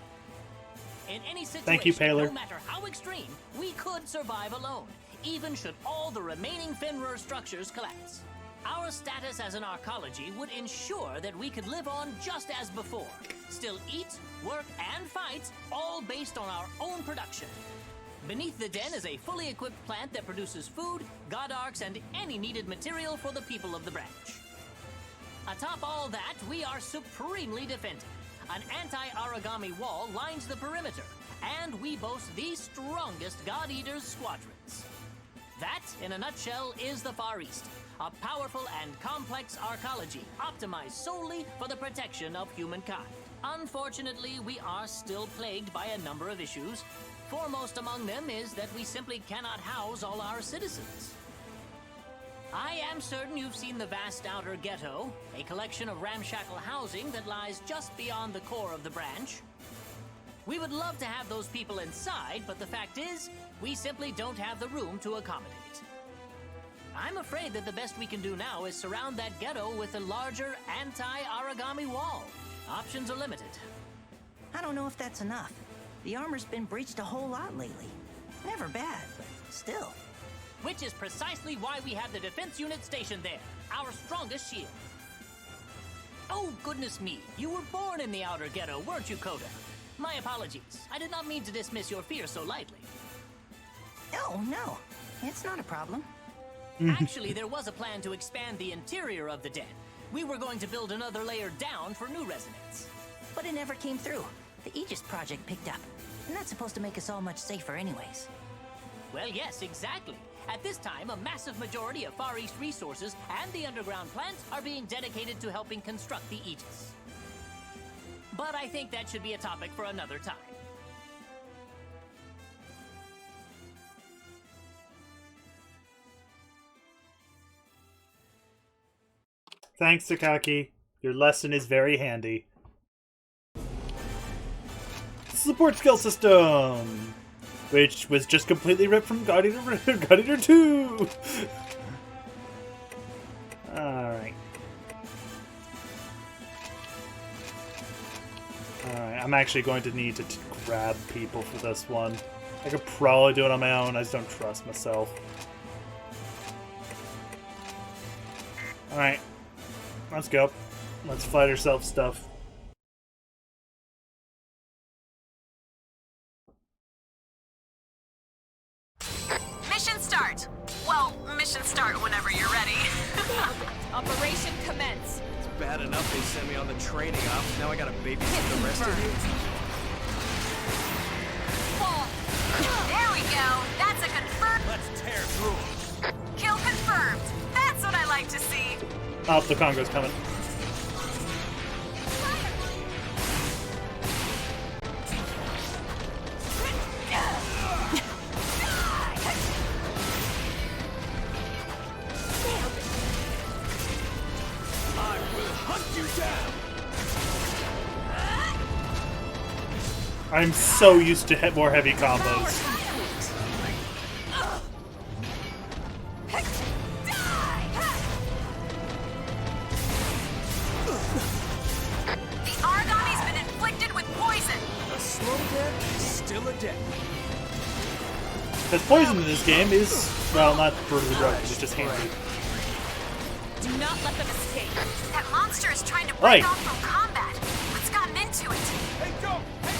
In any situation, Thank you, Paler. no matter how extreme, we could survive alone, even should all the remaining Fenrir structures collapse. Our status as an arcology would ensure that we could live on just as before. Still eat, work, and fight, all based on our own production. Beneath the den is a fully equipped plant that produces food, god arcs, and any needed material for the people of the branch. Atop all that, we are supremely defended. An anti-origami wall lines the perimeter, and we boast the strongest God Eaters squadrons. That, in a nutshell, is the Far East. A powerful and complex arcology, optimized solely for the protection of humankind. Unfortunately, we are still plagued by a number of issues. Foremost among them is that we simply cannot house all our citizens. I am certain you've seen the vast outer ghetto, a collection of ramshackle housing that lies just beyond the core of the branch. We would love to have those people inside, but the fact is, we simply don't have the room to accommodate. I'm afraid that the best we can do now is surround that ghetto with a larger anti-origami wall. Options are limited. I don't know if that's enough. The armor's been breached a whole lot lately. Never bad, but still. Which is precisely why we have the defense unit stationed there, our strongest shield. Oh, goodness me, you were born in the outer ghetto, weren't you, Coda? My apologies. I did not mean to dismiss your fear so lightly. Oh, no. It's not a problem. Actually, there was a plan to expand the interior of the den. We were going to build another layer down for new residents. But it never came through. The Aegis project picked up. And that's supposed to make us all much safer anyways. Well, yes, exactly. At this time, a massive majority of Far East resources and the underground plant are being dedicated to helping construct the Aegis. But I think that should be a topic for another time. Thanks, Sakaki. Your lesson is very handy. Support skill system, which was just completely ripped from God Eater 2. Alright. Alright, I'm actually going to need to grab people for this one. I could probably do it on my own, I just don't trust myself. Alright. Let's go. Let's fight ourselves stuff. Mission start. Well, mission start whenever you're ready. Operation commence. It's bad enough they sent me on the training op. Now I gotta babysit the rest of you. Fall. There we go. That's a confirmed. Let's tear through them. Kill confirmed. That's what I like to see. Oh, the Congo's coming. I will hunt you down. I'm so used to more heavy combos. Because poison in this game is, well, not brutally broken, it's just handy. Do not let them escape. That monster is trying to break off from combat. What's gotten into it? Hey, go! Hey!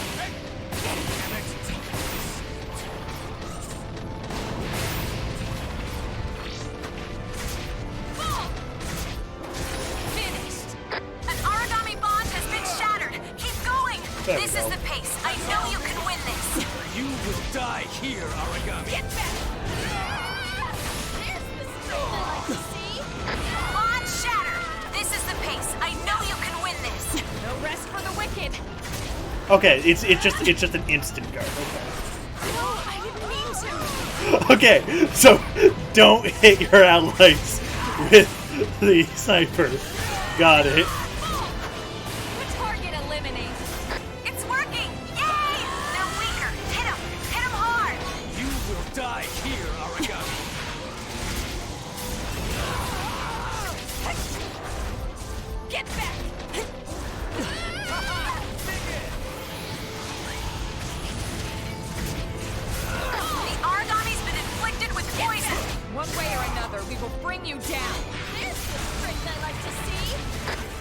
Finished. An origami bond has been shattered. Keep going. This is the pace. I know you can win this. You will die here, origami. Get back! There's the strength I like to see. Bond shatter. This is the pace. I know you can win this. No rest for the wicked. Okay, it's just an instant guard. Okay. No, I didn't mean to. Okay, so don't hit your allies with the sniper. Got it. Target eliminated. It's working. Yay! They're weaker. Hit him. Hit him hard. You will die here, origami. Get back. The origami's been inflicted with poison. One way or another, we will bring you down. There's the strength I like to see.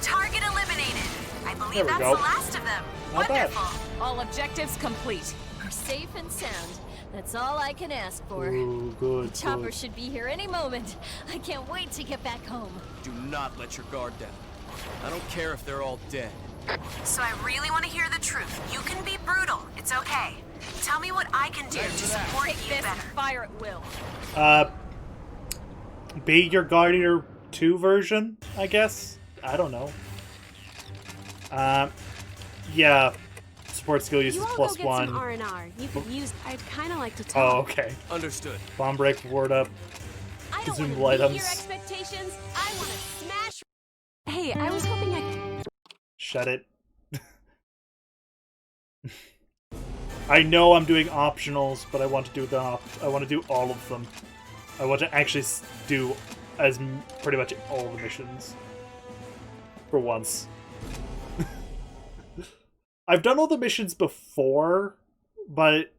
Target eliminated. I believe There we that's go. the last of them. Not bad. Wonderful. All objectives complete. We're safe and sound. That's all I can ask for. Ooh, good, The chopper good. should be here any moment. I can't wait to get back home. Do not let your guard down. I don't care if they're all dead. So I really want to hear the truth. You can be brutal. It's okay. Tell me what I can do to support Take you this better. and fire at will. Be your Guardian 2 version, I guess? I don't know. Yeah. Support skill uses You all plus go get 1. some R&R. You could use. I'd kind of like to Oh, talk. okay. Understood. Bomb break, ward up. I don't Consume want to meet items. your expectations. I want to smash. Hey, I was hoping I. Shut it. I know I'm doing optionals, but I want to do I want to do all of them. I want to actually do pretty much all the missions for once. I've done all the missions before, but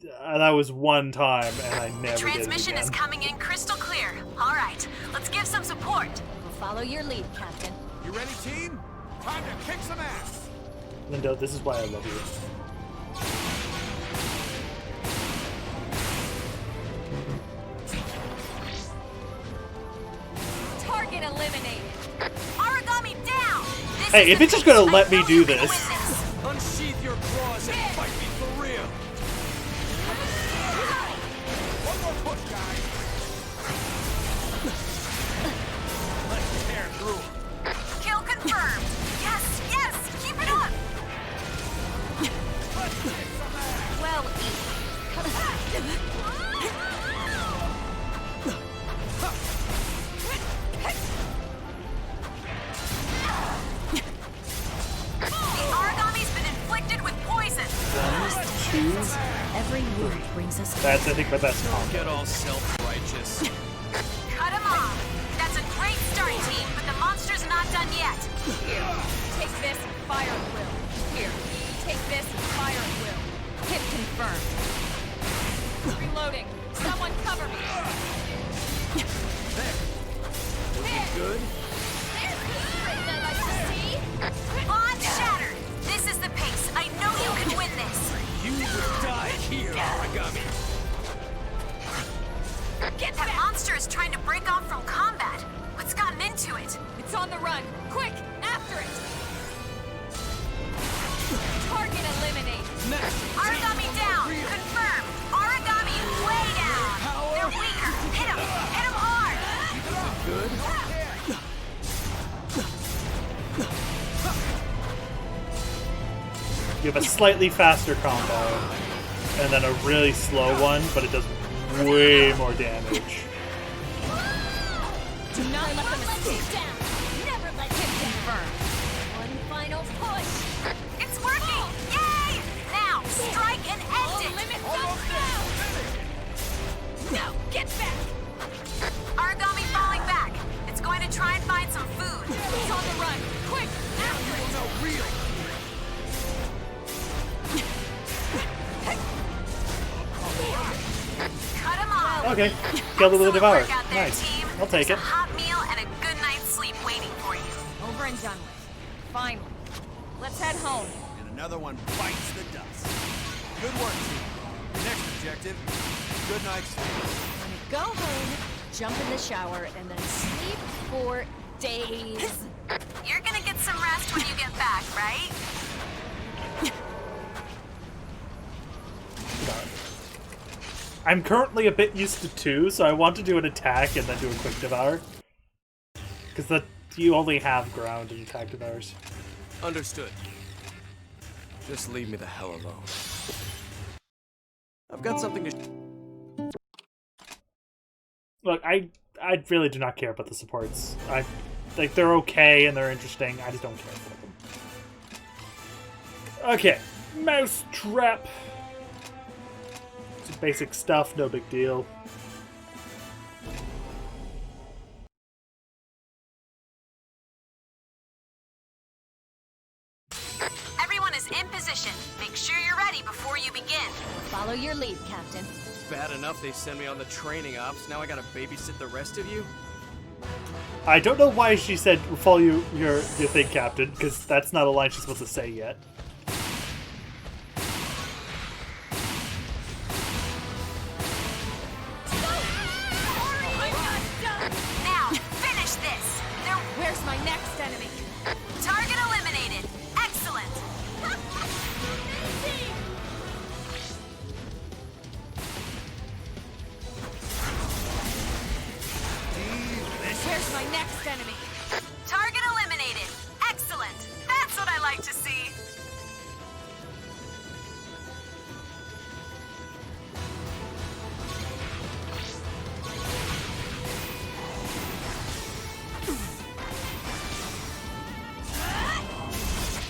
that was one time, and I never Transmission did it is again. coming in crystal clear. All right, let's give some support. We'll follow your lead, Captain. You ready, team? Time to kick some ass. Linda, this is why I love you. Target eliminated. Origami down. Hey, if it's just gonna let me do this. Unsheath your claws and fight me for real. One more push, guys. Let's tear through 'em. Kill confirmed. Yes, yes, keep it up. Let's kick some ass. Well, The origami's been inflicted with poison. Every wound brings us. That's, I think, my best Don't combo. get all self-righteous. Cut him off. That's a great start, team, but the monster's not done yet. here. Take this and fire at will. Here. Take this and fire at will. Hit confirmed. Reloading. Someone cover me. Good? There's the sprint I like to see. Bond shattered. This is the pace. I know you can win this. You will die here, Origami. That monster is trying to break off from combat. What's gotten into it? It's on the run. Quick, after it. Target eliminated. Next. Origami down. Confirm. Origami way down. They're weaker. Hit him. Hit him hard. Good? You have a slightly faster combo, and then a really slow one, but it does way more damage. Do not let them escape. Never let him confirm. One final push. It's working. Yay! Now, strike and end it. Limits up now. Now, get back. Origami falling back. It's going to try and find some food. It's on the run. Quick, after it. No, real. Cut him off. Okay, kill the little devourer. Work out there, Nice. team. I'll take There's it. a hot meal and a good night's sleep waiting for you. Over and done with. Finally. Let's head home. And another one bites the dust. Good work, team. Next objective, good night's sleep. Go home, jump in the shower, and then sleep for days. You're gonna get some rest when you get back, right? I'm currently a bit used to 2, so I want to do an attack and then do a quick devour. Because you only have ground and attack devours. Understood. Just leave me the hell alone. I've got something to... Look, I really do not care about the supports. Like, they're okay and they're interesting. I just don't care for them. Okay, mouse trap. Some basic stuff, no big deal. Everyone is in position. Make sure you're ready before you begin. Follow your lead, Captain. Bad enough they send me on the training ops, now I gotta babysit the rest of you? I don't know why she said follow your thing, Captain, because that's not a line she's supposed to say yet. Now, finish this. Where's my next enemy?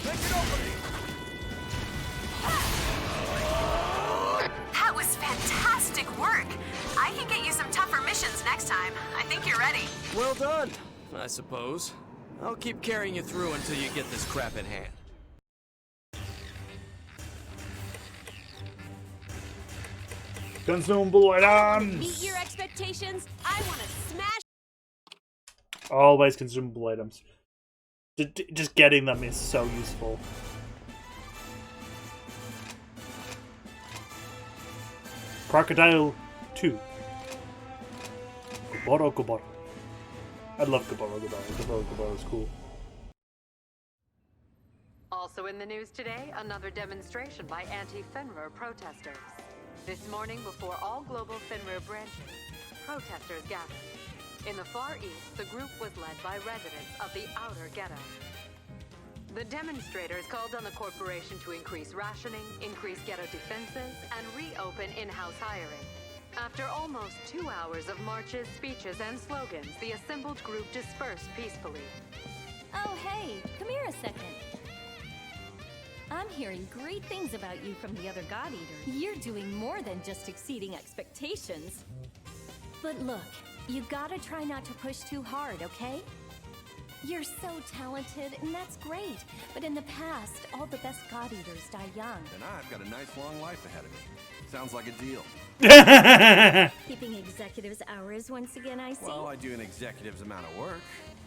Make it opening! That was fantastic work. I can get you some tougher missions next time. I think you're ready. Well done, I suppose. I'll keep carrying you through until you get this crap in hand. Consumable Meet items! your expectations. I want to smash. Always consumable items. Just getting them is so useful. Crocodile 2. Goboro Goboro. I love Goboro Goboro. Goboro Goboro is cool. Also in the news today, another demonstration by anti-Fenrir protesters. This morning, before all global Fenrir branches, protesters gathered. In the Far East, the group was led by residents of the Outer Ghetto. The demonstrators called on the corporation to increase rationing, increase ghetto defenses, and reopen in-house hiring. After almost 2 hours of marches, speeches, and slogans, the assembled group dispersed peacefully. Oh, hey, come here a second. I'm hearing great things about you from the other God Eaters. You're doing more than just exceeding expectations. But look, you gotta try not to push too hard, okay? You're so talented, and that's great. But in the past, all the best God Eaters die young. And I've got a nice long life ahead of me. Sounds like a deal. Keeping executives' hours once again, I see. Well, I do an executive's amount of work.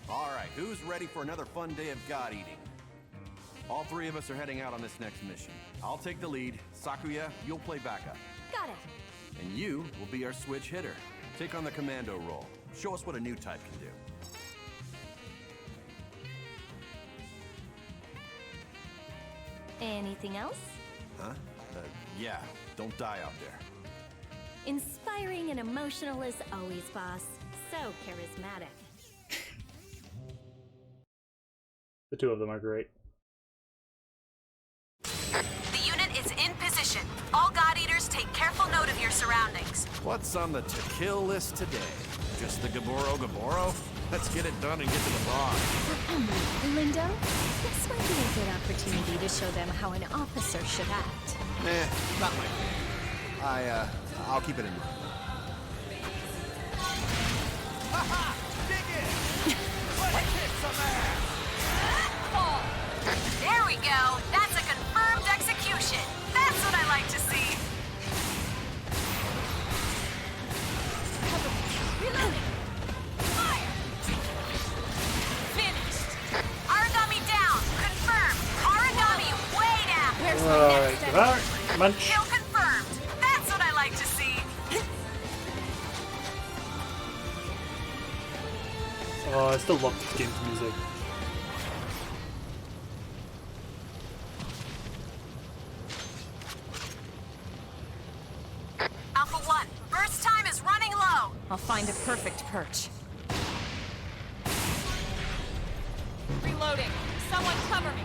All right, who's ready for another fun day of God eating? All three of us are heading out on this next mission. I'll take the lead. Sakuya, you'll play backup. Got it. And you will be our switch hitter. Take on the commando role. Show us what a new type can do. Anything else? Huh? Yeah, don't die out there. Inspiring and emotional as always, boss. So charismatic. The two of them are great. The unit is in position. All God Eaters, take careful note of your surroundings. What's on the to-kill list today? Just the Gaboro Gaboro? Let's get it done and get to the bar. Lindo, this might be a good opportunity to show them how an officer should act. Not my thing. I'll keep it in mind. Haha! Dig in! Let's kick some ass! There we go. That's a confirmed execution. That's what I like to see. Reloading! Fire! Finished! Aragami down. Confirmed. Aragami way down. Where's my next step? Alright, munch. Kill confirmed. That's what I like to see. Oh, I still love this game's music. Alpha 1, burst time is running low. I'll find a perfect perch. Reloading. Someone cover me.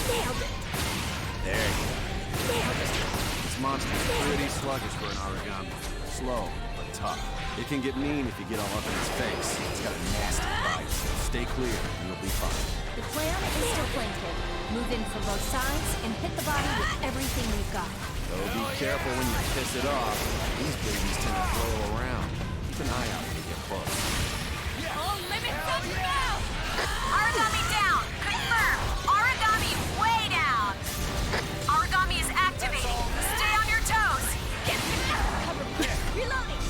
Nailed it. There you go. Nailed it. This monster's pretty sluggish for an origami. Slow, but tough. It can get mean if you get all up in its face. It's got a nasty bite, so stay clear and you'll be fine. The plan is still planted. Move in from both sides and hit the body with everything we've got. Though be careful when you piss it off. These babies tend to blow around. Keep an eye out when you get close. All limits up now! Aragami down. Confirmed. Aragami way down. Aragami is activating. Stay on your toes. Get to cover me. Reloading!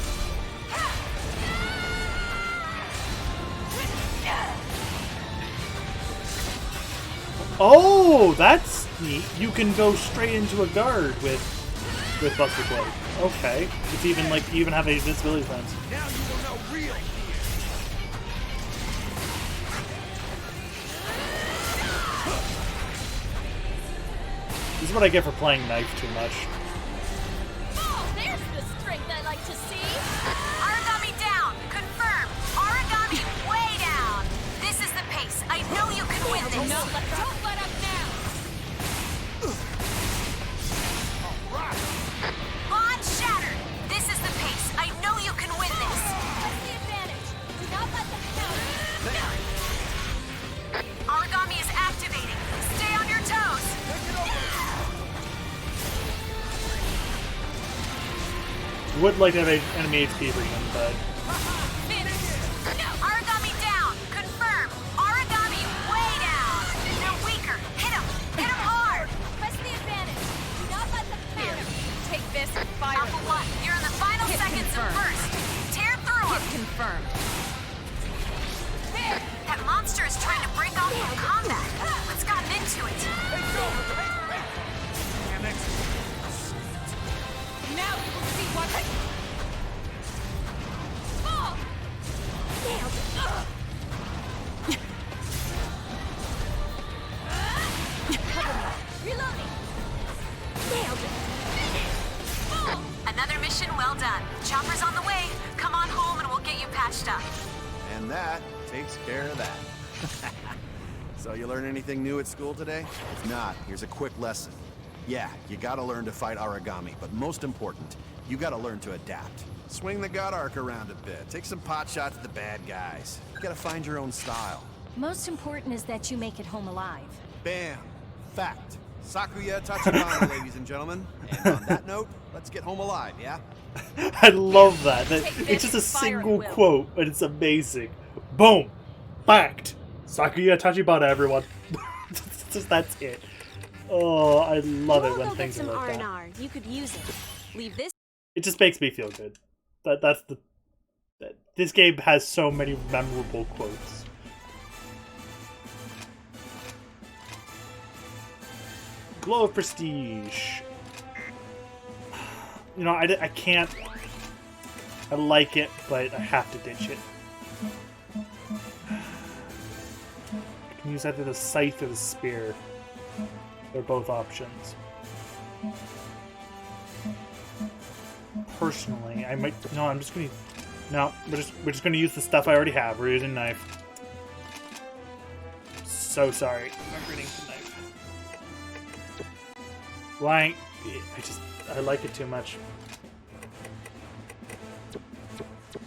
Oh, that's neat. You can go straight into a guard with Buster Blade. Okay. It's even like you even have a visibility fence. Now you will know real This is what I get for playing knife too much. Oh, there's the strength I like to see! Aragami down. Confirmed. Aragami way down. This is the pace. I know you can win this. Don't let up now! Bond shattered. This is the pace. I know you can win this. What's the advantage? Do not let them counter! Aragami is active. Would like to have enemy HP for him, but Origami down. Confirm. Origami way down. They're weaker. Hit him. Hit him hard. Press the advantage. Do not let them Here, counter. take this and fire Alpha at 1, you're in the final Hit seconds of confirmed. burst. Tear through him. confirmed. That monster is trying to break off from combat. What's gotten into it? Damn it. Now you will see what. Fall. Reloading. Nailed it. Another mission well done. Chopper's on the way. Come on home and we'll get you patched up. And that takes care of that. So you learn anything new at school today? If not, here's a quick lesson. Yeah, you gotta learn to fight origami, but most important, you gotta learn to adapt. Swing the God Arc around a bit. Take some pot shots at the bad guys. You gotta find your own style. Most important is that you make it home alive. Bam! Fact. Sakuya Tachibana, ladies and gentlemen. And on that note, let's get home alive, yeah? I love that. It's just a fire at single will. quote, but it's amazing. Boom! Fact! Sakuya Tachibana, everyone. That's it. Oh, I love it when things are like that. R&R. You could use it. Leave this. It just makes me feel good. This game has so many memorable quotes. Glow of Prestige. You know, I can't. I like it, but I have to ditch it. I can use either the scythe or the spear. They're both options. Personally, I might. No, I'm just gonna. No, we're just gonna use the stuff I already have. We're using knife. So sorry. I'm reading the knife. Why? I like it too much.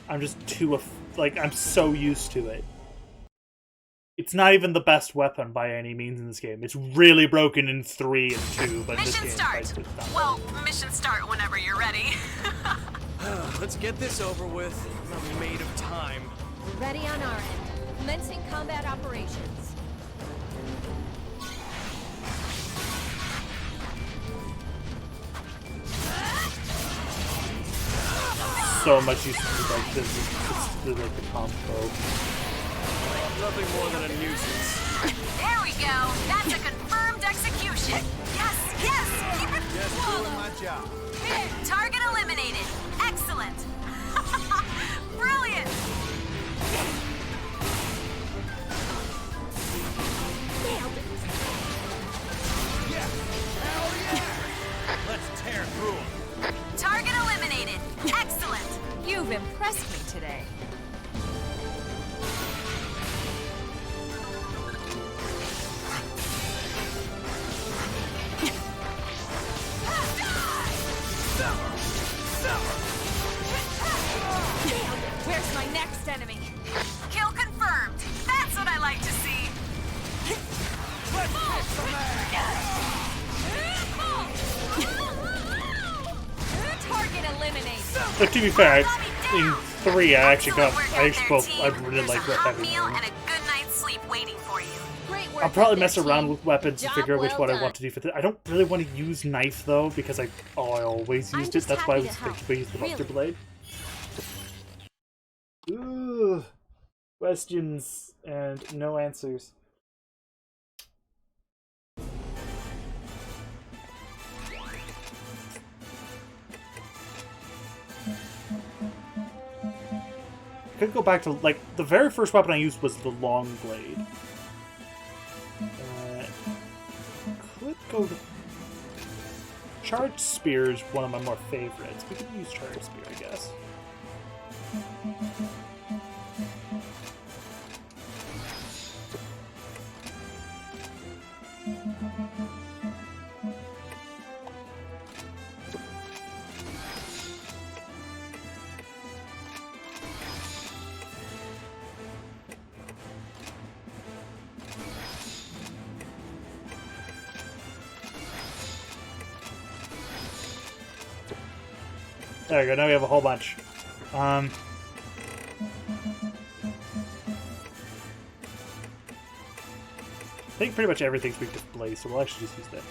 I'm just too I'm so used to it. It's not even the best weapon by any means in this game. It's really broken in 3 and 2, but in this Mission game, start. it's not. Well, mission start whenever you're ready. Let's get this over with. I'm made of time. We're ready on our end. Commencing combat operations. So much used to be like this is like the combo. Nothing more than a nuisance. There we go. That's a confirmed execution. Yes, yes. Keep it. Just doing my job. Target eliminated. Excellent. Brilliant. Yeah. Hell yeah. Let's tear through them. Target eliminated. Excellent. You've impressed me today. Where's my next enemy? Kill confirmed. That's what I like to see. Let's kick some ass. Target eliminated. But to be fair, in 3 I really like There's a hot weapon. meal and a good night's sleep waiting for you. Great work. I'll probably out there, mess around team. with weapons to Job figure out which well one I done. want to do for this. I don't really want to use knife though, because I always I'm used it. just That's why I happy was to help. thinking to use the Buster Really. Blade. Ooh. Questions and no answers. I could go back to, like, the very first weapon I used was the long blade. Could go to... Charged Spear is one of my more favorites. We could use Charged Spear, I guess. There we go. Now we have a whole bunch. I think pretty much everything's weak to blaze, so we'll actually just use that.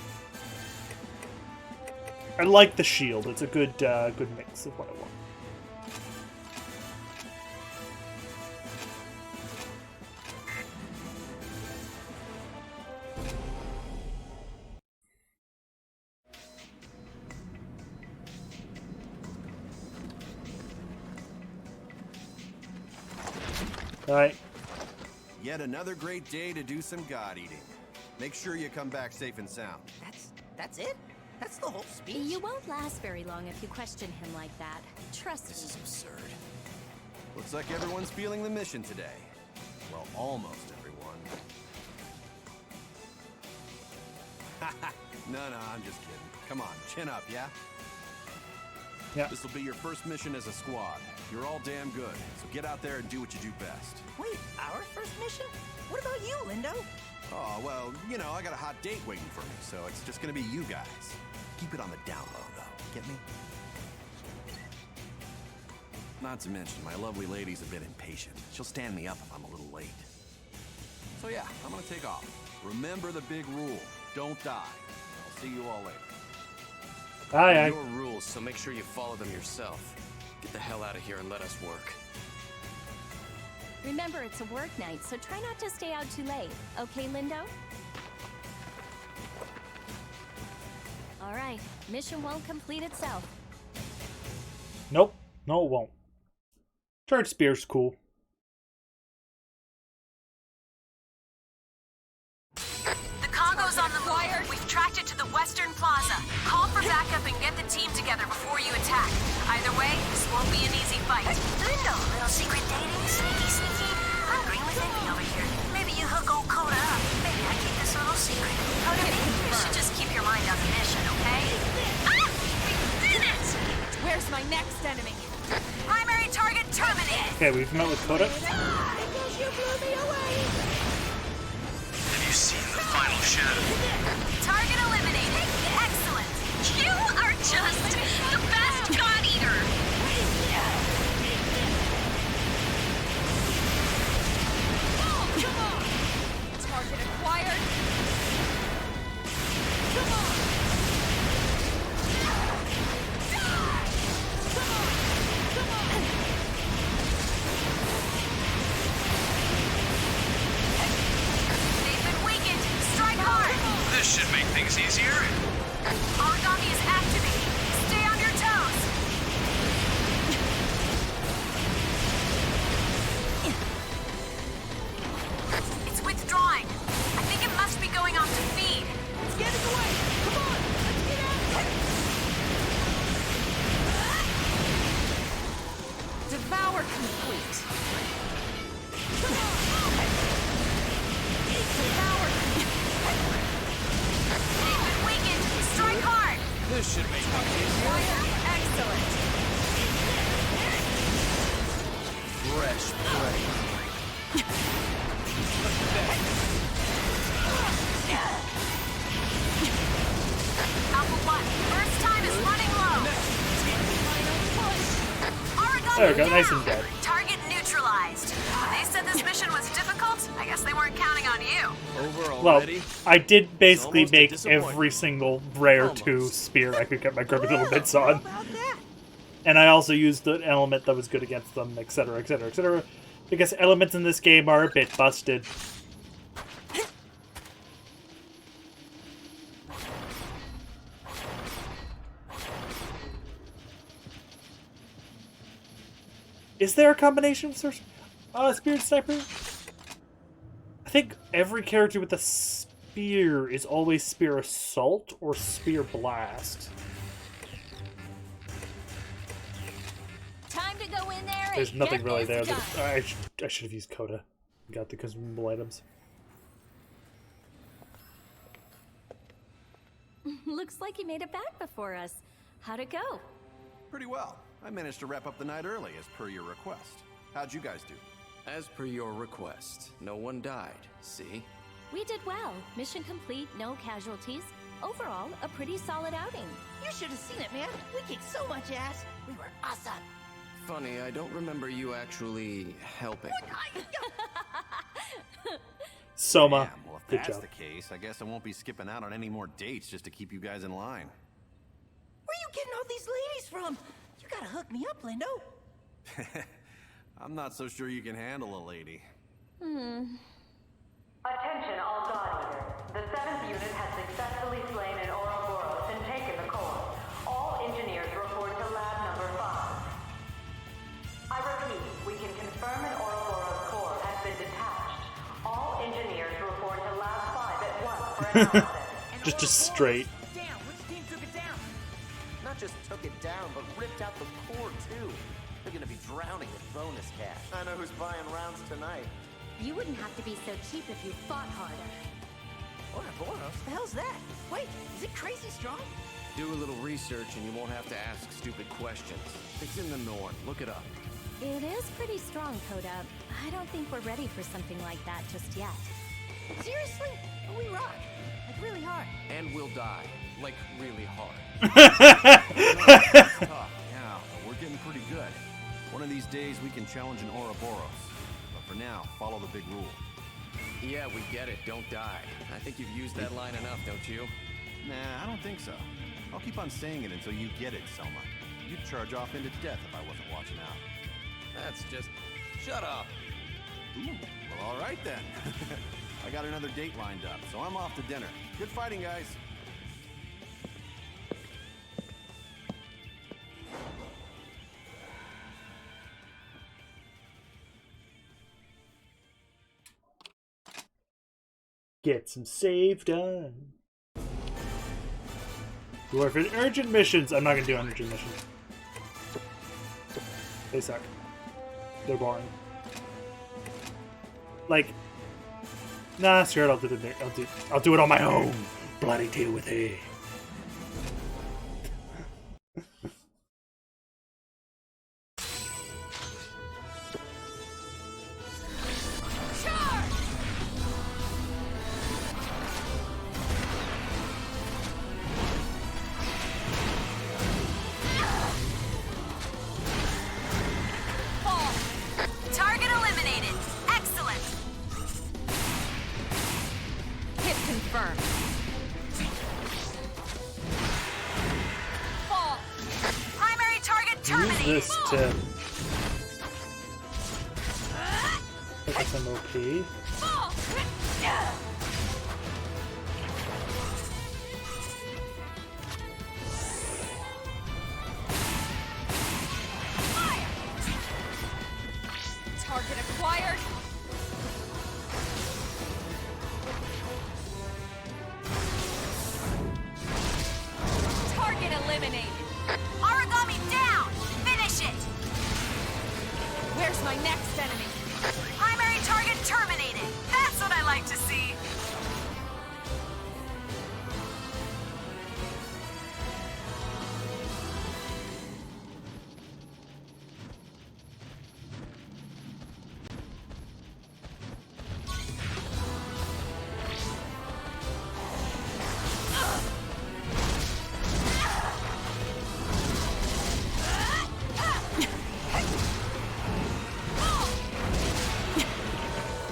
I like the shield. It's a good good mix of what I want. Alright. Yet another great day to do some god eating. Make sure you come back safe and sound. That's it? That's the whole speech? You won't last very long if you question him like that. Trust me. This is absurd. Looks like everyone's feeling the mission today. Well, almost everyone. No, I'm just kidding. Come on, chin up, yeah? Yeah. This will be your first mission as a squad. You're all damn good, so get out there and do what you do best. Wait, our first mission? What about you, Lindo? Oh, well, you know, I got a hot date waiting for me, so it's just gonna be you guys. Keep it on the down low, though. Get me? Not to mention, my lovely lady's a bit impatient. She'll stand me up if I'm a little late. So yeah, I'm gonna take off. Remember the big rule. Don't die. I'll see you all later. Aye. Your rules, so make sure you follow them yourself. Get the hell out of here and let us work. Remember, it's a work night, so try not to stay out too late. Okay, Lindo? All right, mission won't complete itself. Nope. No, it won't. Charge spear's cool. The Congo's on the move. We've tracked it to the Western Plaza. Call for backup and get the team together before you attack. Either way, this won't be an easy fight. Lindo, little secret dating, sneaky. I'm green with envy over here. Maybe you hook old Coda up. Maybe I keep this little secret. Coda, You should just keep your mind on the mission, okay? Ah! We did it! Where's my next enemy? Primary target terminated. Okay, we've met with Coda. because you blew me away. Have you seen the final shadow? Target eliminated. Excellent. You are just the best god eater. Oh, come on! Target acquired. Come on! They've been weakened. Strike hard. This should make things easier. Origami is activated. Stay on your toes. It's withdrawing. I think it must be going off to feed. It's getting away! Come on! Let's get out! Devour complete. Devour. They've been weakened. Strike hard. This should make things easier. Excellent. Fresh prey. Alpha 1, first time is running low. Origami There we go, down. nice and dead. Target neutralized. When they said this mission was difficult, I guess they weren't counting on you. Over Well, already? I did basically almost a make disappointment. every single rare 2 spear I could get my grubby little bits on. And I also used an element that was good against them, etc., etc., etc. Because elements in this game are a bit busted. Is there a combination of spear and sniper? I think every character with a spear is always spear assault or spear blast. Time to go in there There's and nothing get really this there. done. I should have used Coda. Got the consumable items. Looks like you made it back before us. How'd it go? Pretty well. I managed to wrap up the night early as per your request. How'd you guys do? As per your request, no one died. See? We did well. Mission complete, no casualties. Overall, a pretty solid outing. You should have seen it, man. We kicked so much ass. We were awesome. Funny, I don't remember you actually helping. Soma, Yeah, well, if good that's job. the case, I guess I won't be skipping out on any more dates just to keep you guys in line. Where you getting all these ladies from? You gotta hook me up, Lindo. I'm not so sure you can handle a lady. Attention all God Eaters. The 7th unit has successfully slain an Ouroboros and taken the core. All engineers report to lab number 5. I repeat, we can confirm an Ouroboros core has been detached. All engineers report to lab 5 at once for analysis. just straight. Damn, which team took it down? Not just took it down, but ripped out the core too. They're gonna be drowning in bonus cash. I know who's buying rounds tonight. You wouldn't have to be so cheap if you fought harder. Ouroboros? The hell's that? Wait, is it crazy strong? Do a little research and you won't have to ask stupid questions. It's in the north. Look it up. It is pretty strong, Coda. I don't think we're ready for something like that just yet. Seriously? We rock. Like really hard. And we'll die. Like really hard. It's tough, yeah, but we're getting pretty good. One of these days we can challenge an Ouroboros. But for now, follow the big rule. Yeah, we get it. Don't die. I think you've used that line enough, don't you? Nah, I don't think so. I'll keep on saying it until you get it, Selma. You'd charge off into death if I wasn't watching out. That's just... Shut up. Ooh, well, all right then. I got another date lined up, so I'm off to dinner. Good fighting, guys. Get some save done. You are for urgent missions. I'm not gonna do urgent missions. They suck. They're boring. Like, nah, screw it. I'll do it there. I'll do it on my own. Bloody deal with it. Target eliminated. Excellent. Hit confirmed. Fall. Primary target Use terminated. this to pick up some OP. Fall. Target acquired. Target eliminated. Origami down. Finish it. Where's my next enemy? Primary target terminated. That's what I like to see.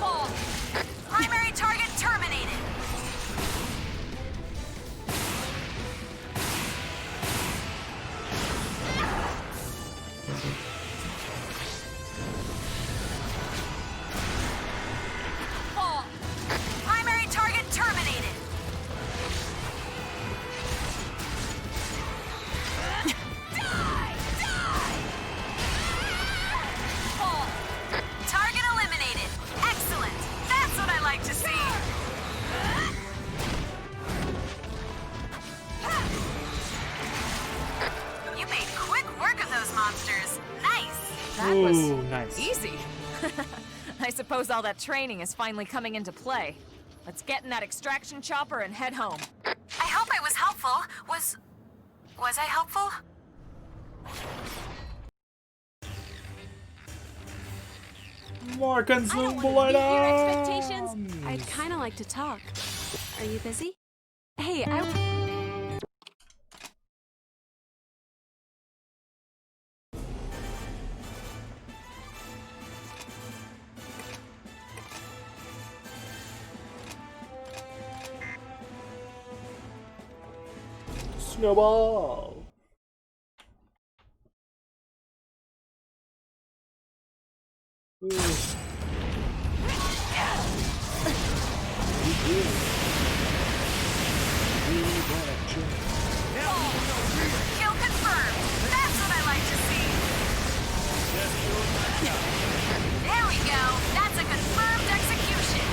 Fall. Primary target terminated. Fall. Primary target terminated. Fall. Target eliminated. Excellent. That's what I like to see. You made quick work of those monsters. Nice. That was Ooh, nice. easy. I suppose all that training is finally coming into play. Let's get in that extraction chopper and head home. I hope I was helpful. Was I helpful? More I don't consumable want to beat your items. expectations. I'd kind of like to talk. Are you busy? Hey, I... Snowball. Ooh. Kill confirmed. That's what I like to see. There we go. That's a confirmed execution.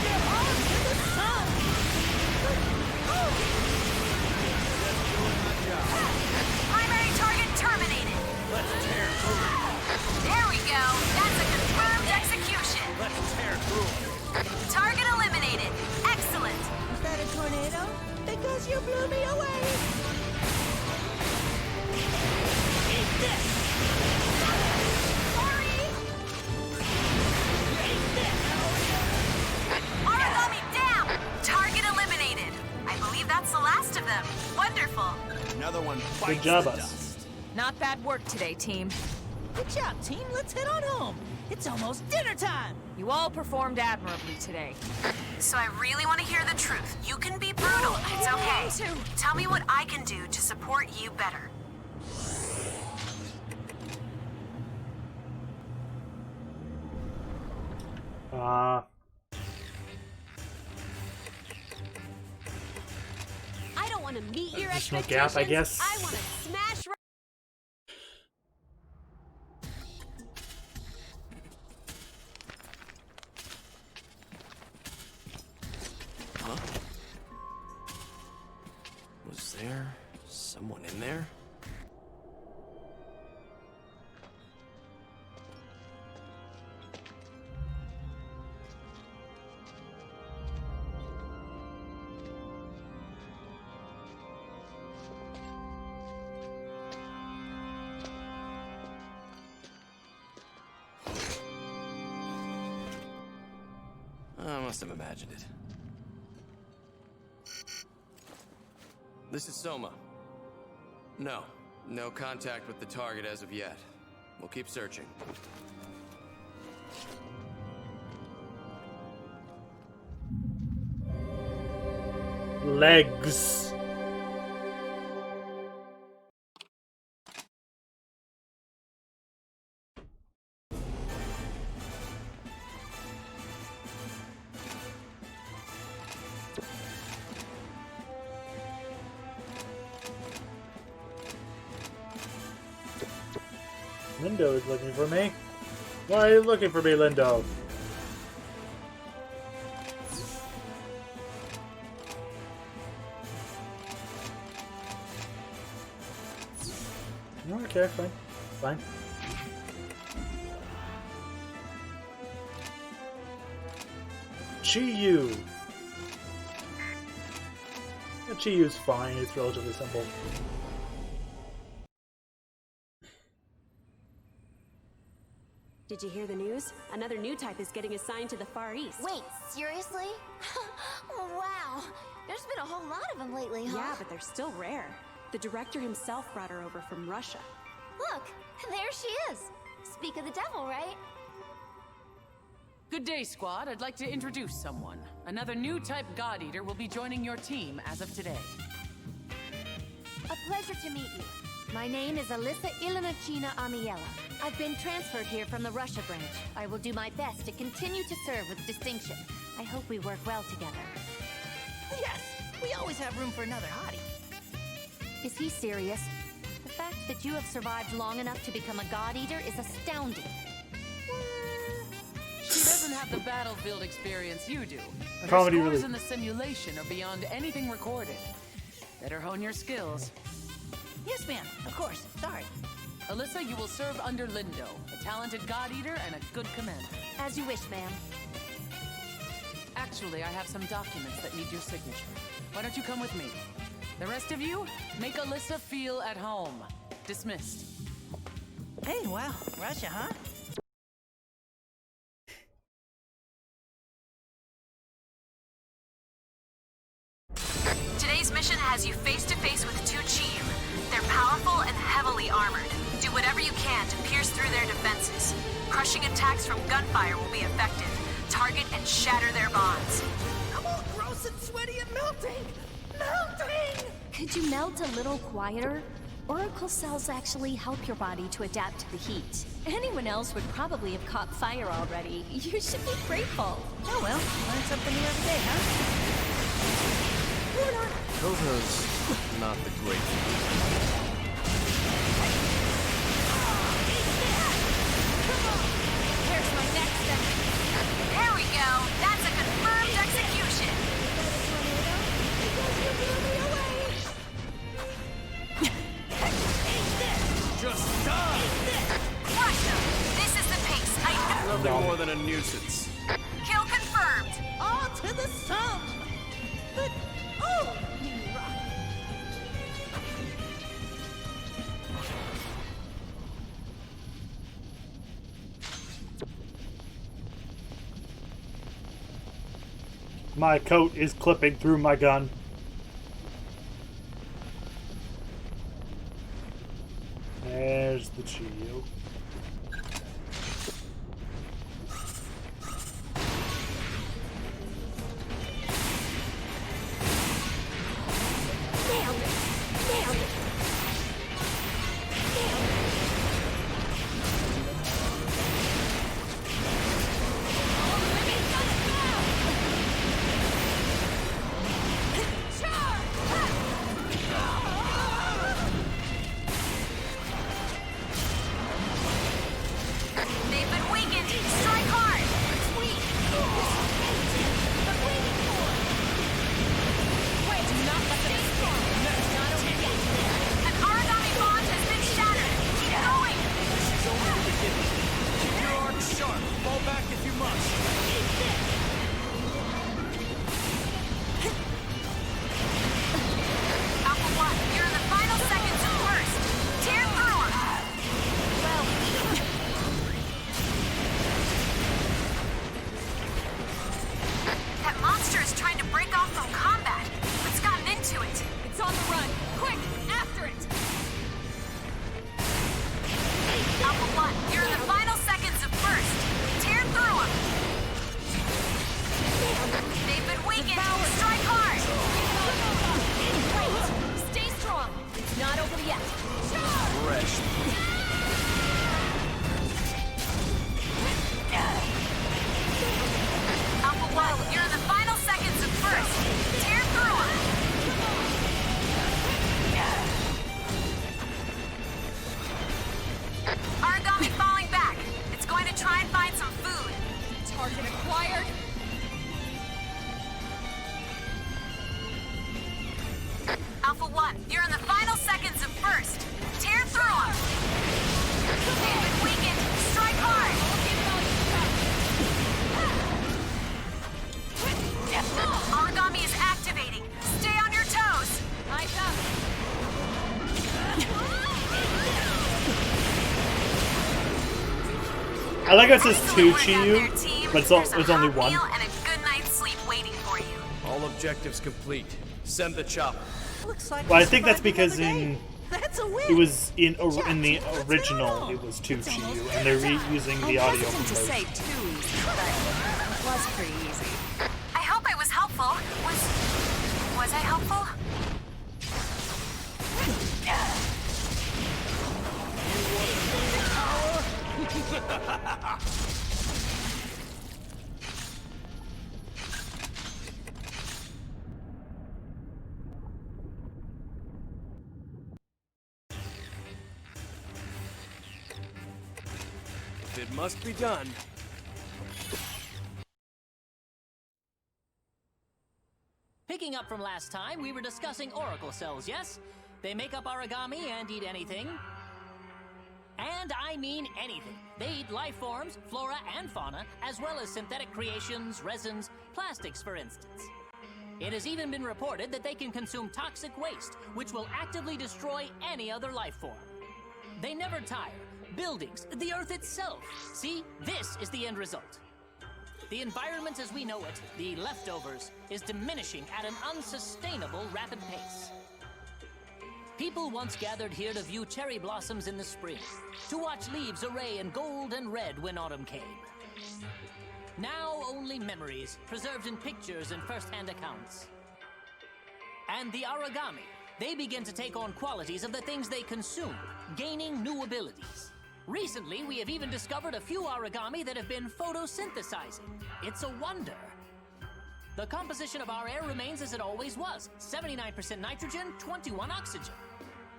Primary target terminated. Let's tear through it. There we go. That's a confirmed execution. Let's tear through it. Target eliminated. Excellent. Was that a tornado? Because you blew me away. Eat this! Sorry. Origami down. Target eliminated. I believe that's the last of them. Wonderful. Another one Good bites job, the us. dust. Not bad work today, team. Good job, team. Let's head on home. It's almost dinner time. You all performed admirably today. So I really want to hear the truth. You can be brutal. It's okay. Tell me what I can do to support you better. I don't want to meet your Additional expectations. gap, I guess. I want to smash. Huh? Was there someone in there? I must have imagined it. This is Soma. No contact with the target as of yet. We'll keep searching. Legs. Lindo is looking for me. Why are you looking for me, Lindo? Okay, fine. Fine. Chi-Yu! Yeah, Chi-Yu's fine, it's relatively simple. Did you hear the news? Another new type is getting assigned to the Far East. Wait, seriously? Wow. There's been a whole lot of them lately, huh? Yeah, but they're still rare. The director himself brought her over from Russia. Look, there she is. Speak of the devil, right? Good day, squad. I'd like to introduce someone. Another new type God Eater will be joining your team as of today. A pleasure to meet you. My name is Alyssa Ilinachina Amiela. I've been transferred here from the Russia branch. I will do my best to continue to serve with distinction. I hope we work well together. Yes, we always have room for another hottie. Is he serious? The fact that you have survived long enough to become a God Eater is astounding. She doesn't have the battlefield experience you do, but Comedy her scores relief. in the simulation are beyond anything recorded. Better hone your skills. Yes, ma'am. Of course. Sorry. Alyssa, you will serve under Lindo, a talented God Eater and a good commander. As you wish, ma'am. Actually, I have some documents that need your signature. Why don't you come with me? The rest of you, make Alyssa feel at home. Dismissed. Hey, wow. Russia, huh? Today's mission has you face to face with two Chi-Yu. They're powerful and heavily armored. Do whatever you can to pierce through their defenses. Crushing attacks from gunfire will be effective. Target and shatter their bonds. I'm all gross and sweaty and melting! Melting! Could you melt a little quieter? Oracle cells actually help your body to adapt to the heat. Anyone else would probably have caught fire already. You should be grateful. Oh well, learn something new every day, huh? Kota's not the great. Here's my next step. There we go. That's a confirmed execution. Just die! Crush them. This is the pace. I know. Nothing more than a nuisance. Kill confirmed. All to the sun! But, oh, you rock. My coat is clipping through my gun. There's the Chiyo. They've been weakened. Strike hard. It's weak. Wait, do not let them escape. It's not over yet. An origami bond has been shattered. Keep going. This is only the beginning. Keep your arc sharp. Fall back if you must. Alpha 1, you're in the final seconds of burst. Tear through them. That monster is trying to break off from combat. What's gotten into it? It's on the run. Quick, after it. Alpha 1, you're in the final seconds of burst. Tear through them. They've been weakened. Strike hard. Great. Stay strong. It's not over yet. Fresh. Alpha 1, you're in the final seconds of burst. Tear through them. Origami falling back. It's going to try and find some food. Target acquired. Alpha 1, you're in the final seconds of burst. Tear through them. They've been weakened. Strike hard. Origami is activating. Stay on your toes. Eyes up. I like how it says two Work out their Chiyo, team. but There's it's a only hot one. meal and a good night's sleep waiting for you. All objectives complete. Send the chopper. Looks like Well, we I think that's survived because another in day. That's a win. it was in the original it was two Chiyo, and they're reusing the audio from to those. say too easy, but it was pretty easy. I hope I was helpful. Was I helpful? If it must be done. Picking up from last time, we were discussing oracle cells, yes? They make up origami and eat anything. And I mean anything. They eat life forms, flora and fauna, as well as synthetic creations, resins, plastics, for instance. It has even been reported that they can consume toxic waste, which will actively destroy any other life form. They never tire. Buildings, the Earth itself. See, this is the end result. The environment as we know it, the leftovers, is diminishing at an unsustainable rapid pace. People once gathered here to view cherry blossoms in the spring, to watch leaves array in gold and red when autumn came. Now only memories, preserved in pictures and first-hand accounts. And the origami, they begin to take on qualities of the things they consume, gaining new abilities. Recently, we have even discovered a few origami that have been photosynthesizing. It's a wonder. The composition of our air remains as it always was, 79% nitrogen, 21 oxygen.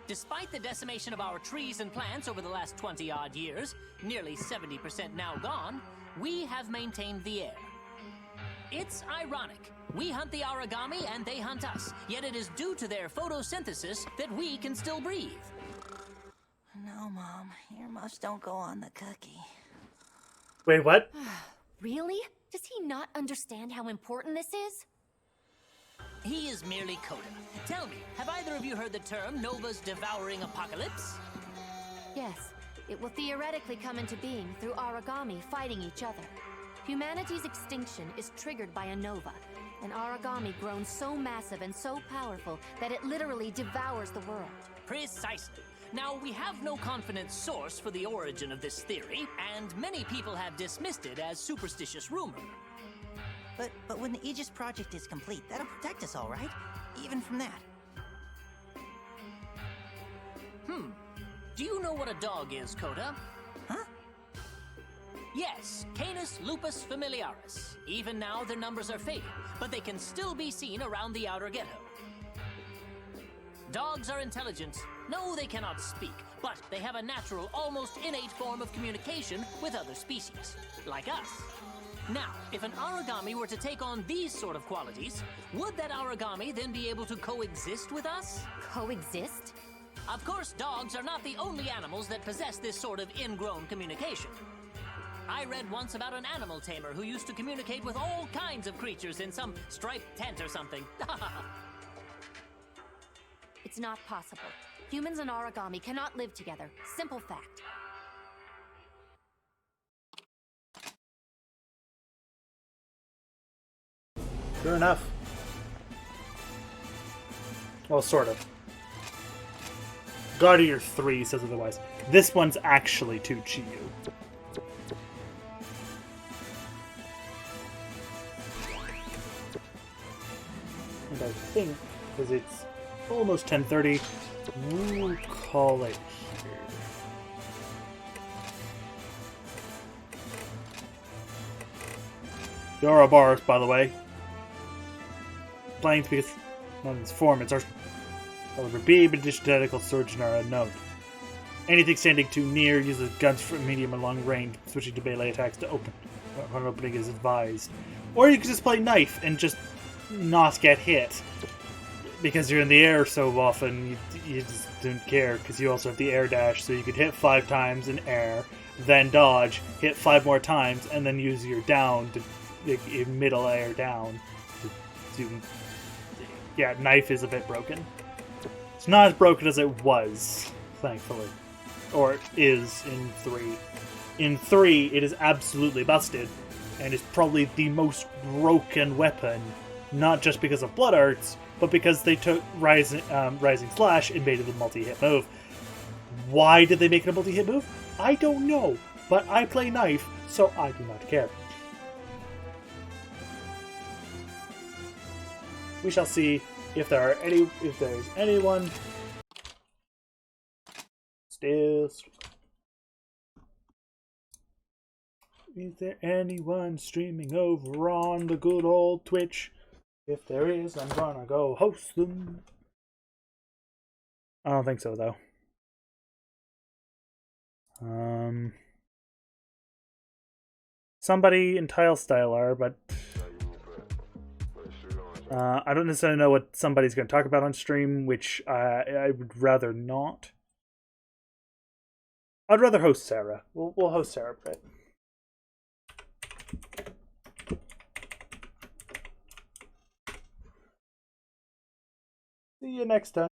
Despite the decimation of our trees and plants over the last 20-odd years, nearly 70% now gone, we have maintained the air. It's ironic. We hunt the origami and they hunt us, yet it is due to their photosynthesis that we can still breathe. No, Mom. Earmuffs don't go on the cookie. Wait, what? Really? Does he not understand how important this is? He is merely Coda. Tell me, have either of you heard the term Nova's devouring apocalypse? Yes. It will theoretically come into being through origami fighting each other. Humanity's extinction is triggered by a nova, an origami grown so massive and so powerful that it literally devours the world. Precisely. Now, we have no confident source for the origin of this theory, and many people have dismissed it as superstitious rumor. But when the Aegis project is complete, that'll protect us all, right? Even from that. Do you know what a dog is, Coda? Huh? Yes, Canis lupus familiaris. Even now, their numbers are fading, but they can still be seen around the outer ghetto. Dogs are intelligent. No, they cannot speak, but they have a natural, almost innate form of communication with other species, like us. Now, if an origami were to take on these sort of qualities, would that origami then be able to coexist with us? Coexist? Of course, dogs are not the only animals that possess this sort of ingrown communication. I read once about an animal tamer who used to communicate with all kinds of creatures in some striped tent or something. It's not possible. Humans and origami cannot live together. Simple fact. Sure enough. Well, sort of. God Eater 3 says otherwise. This one's actually 2 Chiyu. And I think, because it's almost 10:30, we'll call it here. The Ouroboros, by the way. Planes because none of its form, its however B, but additional tactical surgeon are unknown. Anything standing too near uses guns for medium or long range, switching to melee attacks to open when opening is advised. Or you could just play knife and just not get hit. Because you're in the air so often, you just don't care, because you also have the air dash, so you could hit 5 times in air, then dodge, hit 5 more times, and then use your down to middle air down. Yeah, knife is a bit broken. It's not as broken as it was, thankfully. Or is in 3. In 3, it is absolutely busted, and is probably the most broken weapon, not just because of blood arts, but because they took Rising Slash and made it a multi-hit move. Why did they make it a multi-hit move? I don't know, but I play knife, so I do not care. We shall see if there's anyone still. Is there anyone streaming over on the good old Twitch? If there is, I'm gonna go host them. I don't think so, though. Somebody in Tile Style are, but I don't necessarily know what somebody's going to talk about on stream, which I would rather not. I'd rather host Sarah. We'll host Sarah, right? See you next time.